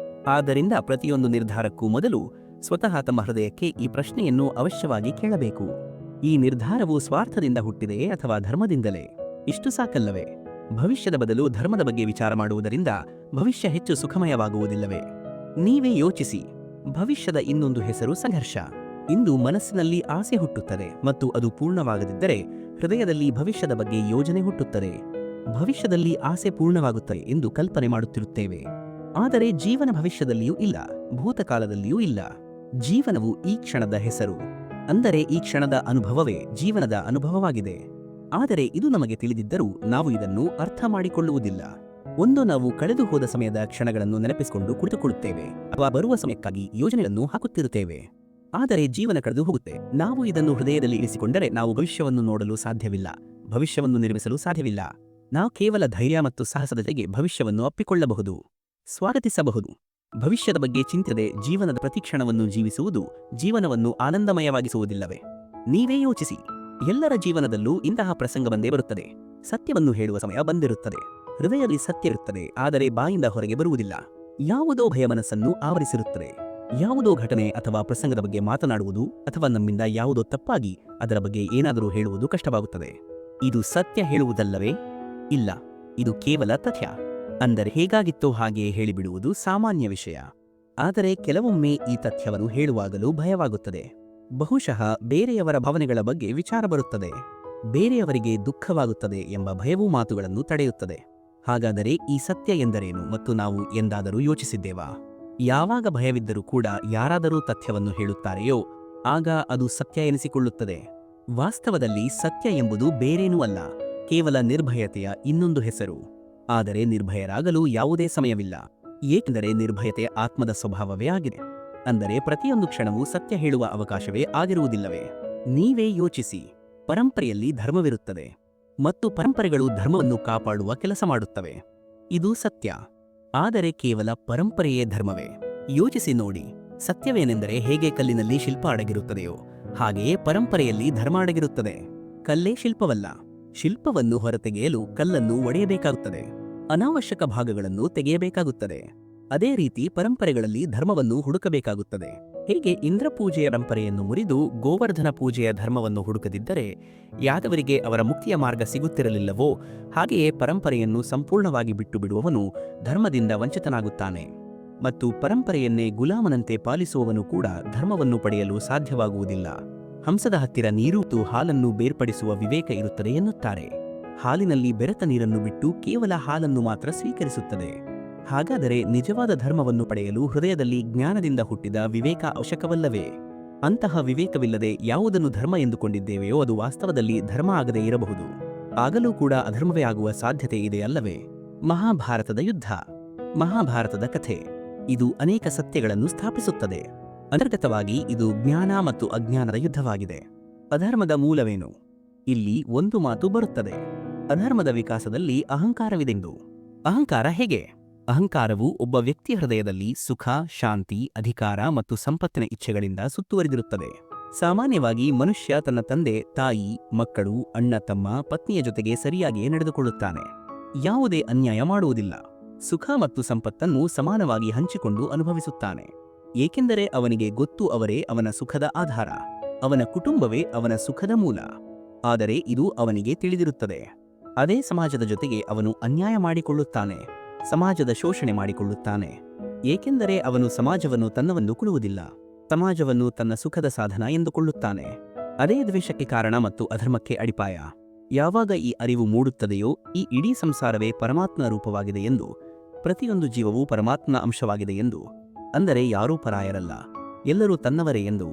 ಆದ್ದರಿಂದ ಪ್ರತಿಯೊಂದು ನಿರ್ಧಾರಕ್ಕೂ ಮೊದಲು ಸ್ವತಃ ತಮ್ಮ ಹೃದಯಕ್ಕೆ ಈ ಪ್ರಶ್ನೆಯನ್ನು ಅವಶ್ಯವಾಗಿ ಕೇಳಬೇಕು. ಈ ನಿರ್ಧಾರವು ಸ್ವಾರ್ಥದಿಂದ ಹುಟ್ಟಿದೆಯೇ ಅಥವಾ ಧರ್ಮದಿಂದಲೇ? ಇಷ್ಟು ಸಾಕಲ್ಲವೇ? ಭವಿಷ್ಯದ ಬದಲು ಧರ್ಮದ ಬಗ್ಗೆ ವಿಚಾರ ಮಾಡುವುದರಿಂದ ಭವಿಷ್ಯ ಹೆಚ್ಚು ಸುಖಮಯವಾಗುವುದಿಲ್ಲವೇ? ನೀವೇ ಯೋಚಿಸಿ. ಭವಿಷ್ಯದ ಇನ್ನೊಂದು ಹೆಸರು ಸಂಘರ್ಷ. ಇಂದು ಮನಸ್ಸಿನಲ್ಲಿ ಆಸೆ ಹುಟ್ಟುತ್ತದೆ ಮತ್ತು ಅದು ಪೂರ್ಣವಾಗದಿದ್ದರೆ ಹೃದಯದಲ್ಲಿ ಭವಿಷ್ಯದ ಬಗ್ಗೆ ಯೋಜನೆ ಹುಟ್ಟುತ್ತದೆ. ಭವಿಷ್ಯದಲ್ಲಿ ಆಸೆ ಪೂರ್ಣವಾಗುತ್ತದೆ ಎಂದು ಕಲ್ಪನೆ ಮಾಡುತ್ತಿರುತ್ತೇವೆ. ಆದರೆ ಜೀವನ ಭವಿಷ್ಯದಲ್ಲಿಯೂ ಇಲ್ಲ, ಭೂತಕಾಲದಲ್ಲಿಯೂ ಇಲ್ಲ. ಜೀವನವು ಈ ಕ್ಷಣದ ಹೆಸರು. ಅಂದರೆ ಈ ಕ್ಷಣದ ಅನುಭವವೇ ಜೀವನದ ಅನುಭವವಾಗಿದೆ. ಆದರೆ ಇದು ನಮಗೆ ತಿಳಿದಿದ್ದರೂ ನಾವು ಇದನ್ನು ಅರ್ಥ ಮಾಡಿಕೊಳ್ಳುವುದಿಲ್ಲ. ಒಂದು ನಾವು ಕಳೆದು ಹೋದ ಸಮಯದ ಕ್ಷಣಗಳನ್ನು ನೆನಪಿಸಿಕೊಂಡು ಕುಳಿತುಕೊಳ್ಳುತ್ತೇವೆ ಅಥವಾ ಬರುವ ಸಮಯಕ್ಕಾಗಿ ಯೋಜನೆಗಳನ್ನು ಹಾಕುತ್ತಿರುತ್ತೇವೆ. ಆದರೆ ಜೀವನ ಕಳೆದು ಹೋಗುತ್ತೆ. ನಾವು ಇದನ್ನು ಹೃದಯದಲ್ಲಿ ಇರಿಸಿಕೊಂಡರೆ ನಾವು ಭವಿಷ್ಯವನ್ನು ನೋಡಲು ಸಾಧ್ಯವಿಲ್ಲ, ಭವಿಷ್ಯವನ್ನು ನಿರ್ಮಿಸಲು ಸಾಧ್ಯವಿಲ್ಲ. ನಾವು ಕೇವಲ ಧೈರ್ಯ ಮತ್ತು ಸಾಹಸದ ಜೊತೆಗೆ ಭವಿಷ್ಯವನ್ನು ಅಪ್ಪಿಕೊಳ್ಳಬಹುದು, ಸ್ವಾಗತಿಸಬಹುದು. ಭವಿಷ್ಯದ ಬಗ್ಗೆ ಚಿಂತಿಸದೆ ಜೀವನದ ಪ್ರತಿಕ್ಷಣವನ್ನು ಜೀವಿಸುವುದು ಜೀವನವನ್ನು ಆನಂದಮಯವಾಗಿಸುವುದಿಲ್ಲವೇ? ನೀವೇ ಯೋಚಿಸಿ. ಎಲ್ಲರ ಜೀವನದಲ್ಲೂ ಇಂತಹ ಪ್ರಸಂಗ ಬಂದೇ ಬರುತ್ತದೆ. ಸತ್ಯವನ್ನು ಹೇಳುವ ಸಮಯ ಬಂದಿರುತ್ತದೆ. ಹೃದಯದಲ್ಲಿ ಸತ್ಯ ಇರುತ್ತದೆ, ಆದರೆ ಬಾಯಿಂದ ಹೊರಗೆ ಬರುವುದಿಲ್ಲ. ಯಾವುದೋ ಭಯ ಮನಸ್ಸನ್ನು ಆವರಿಸಿರುತ್ತದೆ. ಯಾವುದೋ ಘಟನೆ ಅಥವಾ ಪ್ರಸಂಗದ ಬಗ್ಗೆ ಮಾತನಾಡುವುದು ಅಥವಾ ನಮ್ಮಿಂದ ಯಾವುದೋ ತಪ್ಪಾಗಿ ಅದರ ಬಗ್ಗೆ ಏನಾದರೂ ಹೇಳುವುದು ಕಷ್ಟವಾಗುತ್ತದೆ. ಇದು ಸತ್ಯ ಹೇಳುವುದಲ್ಲವೇ? ಇಲ್ಲ, ಇದು ಕೇವಲ ತಥ್ಯ. ಅಂದರೆ ಹೇಗಾಗಿತ್ತೋ ಹಾಗೆಯೇ ಹೇಳಿಬಿಡುವುದು ಸಾಮಾನ್ಯ ವಿಷಯ. ಆದರೆ ಕೆಲವೊಮ್ಮೆ ಈ ತಥ್ಯವನ್ನು ಹೇಳುವಾಗಲೂ ಭಯವಾಗುತ್ತದೆ. ಬಹುಶಃ ಬೇರೆಯವರ ಭಾವನೆಗಳ ಬಗ್ಗೆ ವಿಚಾರ ಬರುತ್ತದೆ. ಬೇರೆಯವರಿಗೆ ದುಃಖವಾಗುತ್ತದೆ ಎಂಬ ಭಯವೂ ಮಾತುಗಳನ್ನು ತಡೆಯುತ್ತದೆ. ಹಾಗಾದರೆ ಈ ಸತ್ಯ ಎಂದರೇನು ಮತ್ತು ನಾವು ಎಂದಾದರೂ ಯೋಚಿಸಿದ್ದೇವಾ? ಯಾವಾಗ ಭಯವಿದ್ದರೂ ಕೂಡ ಯಾರಾದರೂ ತಥ್ಯವನ್ನು ಹೇಳುತ್ತಾರೆಯೋ ಆಗ ಅದು ಸತ್ಯ ಎನಿಸಿಕೊಳ್ಳುತ್ತದೆ. ವಾಸ್ತವದಲ್ಲಿ ಸತ್ಯ ಎಂಬುದು ಬೇರೇನೂ ಅಲ್ಲ, ಕೇವಲ ನಿರ್ಭಯತೆಯ ಇನ್ನೊಂದು ಹೆಸರು. ಆದರೆ ನಿರ್ಭಯರಾಗಲು ಯಾವುದೇ ಸಮಯವಿಲ್ಲ, ಏಕೆಂದರೆ ನಿರ್ಭಯತೆ ಆತ್ಮದ ಸ್ವಭಾವವೇ ಆಗಿದೆ. ಅಂದರೆ ಪ್ರತಿಯೊಂದು ಕ್ಷಣವೂ ಸತ್ಯ ಹೇಳುವ ಅವಕಾಶವೇ ಆಗಿರುವುದಿಲ್ಲವೇ? ನೀವೇ ಯೋಚಿಸಿ. ಪರಂಪರೆಯಲ್ಲಿ ಧರ್ಮವಿರುತ್ತದೆ ಮತ್ತು ಪರಂಪರೆಗಳು ಧರ್ಮವನ್ನು ಕಾಪಾಡುವ ಕೆಲಸ ಮಾಡುತ್ತವೆ. ಇದು ಸತ್ಯ. ಆದರೆ ಕೇವಲ ಪರಂಪರೆಯೇ ಧರ್ಮವೇ? ಯೋಚಿಸಿ ನೋಡಿ. ಸತ್ಯವೇನೆಂದರೆ ಹೇಗೆ ಕಲ್ಲಿನಲ್ಲಿ ಶಿಲ್ಪ ಅಡಗಿರುತ್ತದೆಯೋ ಹಾಗೆಯೇ ಪರಂಪರೆಯಲ್ಲಿ ಧರ್ಮ ಅಡಗಿರುತ್ತದೆ. ಕಲ್ಲೇ ಶಿಲ್ಪವಲ್ಲ. ಶಿಲ್ಪವನ್ನು ಹೊರತೆಗೆಯಲು ಕಲ್ಲನ್ನು ಒಡೆಯಬೇಕಾಗುತ್ತದೆ, ಅನಾವಶ್ಯಕ ಭಾಗಗಳನ್ನು ತೆಗೆಯಬೇಕಾಗುತ್ತದೆ. ಅದೇ ರೀತಿ ಪರಂಪರೆಗಳಲ್ಲಿ ಧರ್ಮವನ್ನು ಹುಡುಕಬೇಕಾಗುತ್ತದೆ. ಹೇಗೆ ಇಂದ್ರ ಪೂಜೆಯ ಪರಂಪರೆಯನ್ನು ಮುರಿದು ಗೋವರ್ಧನ ಪೂಜೆಯ ಧರ್ಮವನ್ನು ಹುಡುಕದಿದ್ದರೆ ಯಾದವರಿಗೆ ಅವರ ಮುಕ್ತಿಯ ಮಾರ್ಗ ಸಿಗುತ್ತಿರಲಿಲ್ಲವೋ, ಹಾಗೆಯೇ ಪರಂಪರೆಯನ್ನು ಸಂಪೂರ್ಣವಾಗಿ ಬಿಟ್ಟು ಬಿಡುವವನು ಧರ್ಮದಿಂದ ವಂಚಿತನಾಗುತ್ತಾನೆ. ಮತ್ತು ಪರಂಪರೆಯನ್ನೇ ಗುಲಾಮನಂತೆ ಪಾಲಿಸುವವನು ಕೂಡ ಧರ್ಮವನ್ನು ಪಡೆಯಲು ಸಾಧ್ಯವಾಗುವುದಿಲ್ಲ. ಹಂಸದ ಹತ್ತಿರ ನೀರು ಮತ್ತು ಹಾಲನ್ನು ಬೇರ್ಪಡಿಸುವ ವಿವೇಕ ಇರುತ್ತದೆ ಎನ್ನುತ್ತಾರೆ. ಹಾಲಿನಲ್ಲಿ ಬೆರೆತ ನೀರನ್ನು ಬಿಟ್ಟು ಕೇವಲ ಹಾಲನ್ನು ಮಾತ್ರ ಸ್ವೀಕರಿಸುತ್ತದೆ. ಹಾಗಾದರೆ ನಿಜವಾದ ಧರ್ಮವನ್ನು ಪಡೆಯಲು ಹೃದಯದಲ್ಲಿ ಜ್ಞಾನದಿಂದ ಹುಟ್ಟಿದ ವಿವೇಕ ಅವಶ್ಯಕವಲ್ಲವೇ? ಅಂತಹ ವಿವೇಕವಿಲ್ಲದೆ ಯಾವುದನ್ನು ಧರ್ಮ ಎಂದುಕೊಂಡಿದ್ದೇವೆಯೋ ಅದು ವಾಸ್ತವದಲ್ಲಿ ಧರ್ಮ ಆಗದೇ ಇರಬಹುದು. ಆಗಲೂ ಕೂಡ ಅಧರ್ಮವೇ ಆಗುವ ಸಾಧ್ಯತೆ ಇದೆ ಅಲ್ಲವೇ? ಮಹಾಭಾರತದ ಯುದ್ಧ, ಮಹಾಭಾರತದ ಕಥೆ, ಇದು ಅನೇಕ ಸತ್ಯಗಳನ್ನು ಸ್ಥಾಪಿಸುತ್ತದೆ. ಅಂತರ್ಗತವಾಗಿ ಇದು ಜ್ಞಾನ ಮತ್ತು ಅಜ್ಞಾನದ ಯುದ್ಧವಾಗಿದೆ. ಅಧರ್ಮದ ಮೂಲವೇನು? ಇಲ್ಲಿ ಒಂದು ಮಾತು ಬರುತ್ತದೆ, ಅಧರ್ಮದ ವಿಕಾಸದಲ್ಲಿ ಅಹಂಕಾರವಿದೆಂದು. ಅಹಂಕಾರ ಹೇಗೆ? ಅಹಂಕಾರವು ಒಬ್ಬ ವ್ಯಕ್ತಿಯ ಹೃದಯದಲ್ಲಿ ಸುಖ, ಶಾಂತಿ, ಅಧಿಕಾರ ಮತ್ತು ಸಂಪತ್ತಿನ ಇಚ್ಛೆಗಳಿಂದ ಸುತ್ತುವರಿದಿರುತ್ತದೆ. ಸಾಮಾನ್ಯವಾಗಿ ಮನುಷ್ಯ ತನ್ನ ತಂದೆ, ತಾಯಿ, ಮಕ್ಕಳು, ಅಣ್ಣ, ತಮ್ಮ, ಪತ್ನಿಯ ಜೊತೆಗೆ ಸರಿಯಾಗಿಯೇ ನಡೆದುಕೊಳ್ಳುತ್ತಾನೆ. ಯಾವುದೇ ಅನ್ಯಾಯ ಮಾಡುವುದಿಲ್ಲ. ಸುಖ ಮತ್ತು ಸಂಪತ್ತನ್ನು ಸಮಾನವಾಗಿ ಹಂಚಿಕೊಂಡು ಅನುಭವಿಸುತ್ತಾನೆ. ಏಕೆಂದರೆ ಅವನಿಗೆ ಗೊತ್ತು ಅವರೇ ಅವನ ಸುಖದ ಆಧಾರ, ಅವನ ಕುಟುಂಬವೇ ಅವನ ಸುಖದ ಮೂಲ. ಆದರೆ ಇದು ಅವನಿಗೆ ತಿಳಿದಿರುತ್ತದೆ. ಅದೇ ಸಮಾಜದ ಜೊತೆಗೆ ಅವನು ಅನ್ಯಾಯ ಮಾಡಿಕೊಳ್ಳುತ್ತಾನೆ, ಸಮಾಜದ ಶೋಷಣೆ ಮಾಡಿಕೊಳ್ಳುತ್ತಾನೆ. ಏಕೆಂದರೆ ಅವನು ಸಮಾಜವನ್ನು ತನ್ನವೆಂದುಕೊಳ್ಳುವುದಿಲ್ಲ, ಸಮಾಜವನ್ನು ತನ್ನ ಸುಖದ ಸಾಧನ ಎಂದುಕೊಳ್ಳುತ್ತಾನೆ. ಅದೇ ದ್ವೇಷಕ್ಕೆ ಕಾರಣ ಮತ್ತು ಅಧರ್ಮಕ್ಕೆ ಅಡಿಪಾಯ. ಯಾವಾಗ ಈ ಅರಿವು ಮೂಡುತ್ತದೆಯೋ ಈ ಇಡೀ ಸಂಸಾರವೇ ಪರಮಾತ್ಮನ ರೂಪವಾಗಿದೆ ಎಂದು, ಪ್ರತಿಯೊಂದು ಜೀವವೂ ಪರಮಾತ್ಮನ ಅಂಶವಾಗಿದೆ ಎಂದು, ಅಂದರೆ ಯಾರೂ ಪರಾಯರಲ್ಲ, ಎಲ್ಲರೂ ತನ್ನವರೇ ಎಂದು,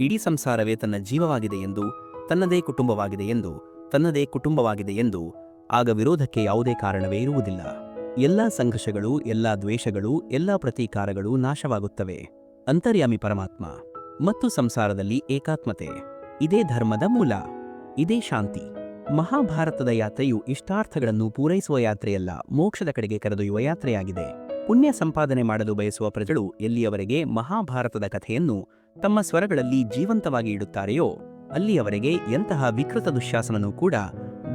ಇಡೀ ಸಂಸಾರವೇ ತನ್ನ ಜೀವವಾಗಿದೆ ಎಂದು, ತನ್ನದೇ ಕುಟುಂಬವಾಗಿದೆ ಎಂದು, ತನ್ನದೇ ಕುಟುಂಬವಾಗಿದೆ ಎಂದು, ಆಗ ವಿರೋಧಕ್ಕೆ ಯಾವುದೇ ಕಾರಣವೇ ಇರುವುದಿಲ್ಲ. ಎಲ್ಲ ಸಂಘರ್ಷಗಳು, ಎಲ್ಲ ದ್ವೇಷಗಳು, ಎಲ್ಲ ಪ್ರತೀಕಾರಗಳು ನಾಶವಾಗುತ್ತವೆ. ಅಂತರ್ಯಾಮಿ ಪರಮಾತ್ಮ ಮತ್ತು ಸಂಸಾರದಲ್ಲಿ ಏಕಾತ್ಮತೆ, ಇದೇ ಧರ್ಮದ ಮೂಲ, ಇದೇ ಶಾಂತಿ. ಮಹಾಭಾರತದ ಯಾತ್ರೆಯು ಇಷ್ಟಾರ್ಥಗಳನ್ನು ಪೂರೈಸುವ ಯಾತ್ರೆಯಲ್ಲ, ಮೋಕ್ಷದ ಕಡೆಗೆ ಕರೆದೊಯ್ಯುವ ಯಾತ್ರೆಯಾಗಿದೆ. ಪುಣ್ಯ ಸಂಪಾದನೆ ಮಾಡಲು ಬಯಸುವ ಪ್ರಜೆಗಳು ಎಲ್ಲಿಯವರೆಗೆ ಮಹಾಭಾರತದ ಕಥೆಯನ್ನು ತಮ್ಮ ಸ್ವರಗಳಲ್ಲಿ ಜೀವಂತವಾಗಿ ಇಡುತ್ತಾರೆಯೋ ಅಲ್ಲಿಯವರೆಗೆ ಎಂತಹ ವಿಕೃತ ದುಶ್ಯಾಸನನೂ ಕೂಡ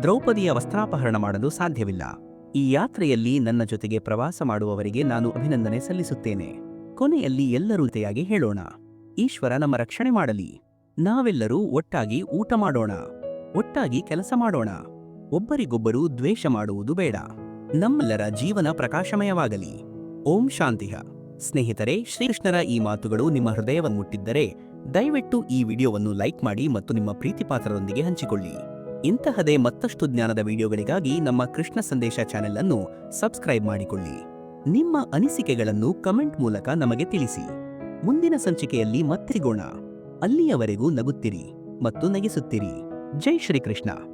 ದ್ರೌಪದಿಯ ವಸ್ತ್ರಾಪಹರಣ ಮಾಡಲು ಸಾಧ್ಯವಿಲ್ಲ. ಈ ಯಾತ್ರೆಯಲ್ಲಿ ನನ್ನ ಜೊತೆಗೆ ಪ್ರವಾಸ ಮಾಡುವವರಿಗೆ ನಾನು ಅಭಿನಂದನೆ ಸಲ್ಲಿಸುತ್ತೇನೆ. ಕೊನೆಯಲ್ಲಿ ಎಲ್ಲರೂ ಜೊತೆಯಾಗಿ ಹೇಳೋಣ, ಈಶ್ವರ ನಮ್ಮ ರಕ್ಷಣೆ ಮಾಡಲಿ. ನಾವೆಲ್ಲರೂ ಒಟ್ಟಾಗಿ ಊಟ ಮಾಡೋಣ, ಒಟ್ಟಾಗಿ ಕೆಲಸ ಮಾಡೋಣ, ಒಬ್ಬರಿಗೊಬ್ಬರು ದ್ವೇಷ ಮಾಡುವುದು ಬೇಡ. ನಮ್ಮೆಲ್ಲರ ಜೀವನ ಪ್ರಕಾಶಮಯವಾಗಲಿ. ಓಂ ಶಾಂತಿಃ. ಸ್ನೇಹಿತರೆ, ಶ್ರೀಕೃಷ್ಣರ ಈ ಮಾತುಗಳು ನಿಮ್ಮ ಹೃದಯವನ್ನು ಮುಟ್ಟಿದ್ದರೆ ದಯವಿಟ್ಟು ಈ ವಿಡಿಯೋವನ್ನು ಲೈಕ್ ಮಾಡಿ ಮತ್ತು ನಿಮ್ಮ ಪ್ರೀತಿಪಾತ್ರರೊಂದಿಗೆ ಹಂಚಿಕೊಳ್ಳಿ. ಇಂತಹದೇ ಮತ್ತಷ್ಟು ಜ್ಞಾನದ ವಿಡಿಯೋಗಳಿಗಾಗಿ ನಮ್ಮ ಕೃಷ್ಣ ಸಂದೇಶ ಚಾನೆಲ್ ಅನ್ನು ಸಬ್ಸ್ಕ್ರೈಬ್ ಮಾಡಿಕೊಳ್ಳಿ. ನಿಮ್ಮ ಅನಿಸಿಕೆಗಳನ್ನು ಕಮೆಂಟ್ ಮೂಲಕ ನಮಗೆ ತಿಳಿಸಿ. ಮುಂದಿನ ಸಂಚಿಕೆಯಲ್ಲಿ ಮತ್ತೆ ಸಿಗೋಣ. ಅಲ್ಲಿಯವರೆಗೂ ನಗುತ್ತಿರಿ ಮತ್ತು ನಗಿಸುತ್ತಿರಿ. ಜೈ ಶ್ರೀಕೃಷ್ಣ.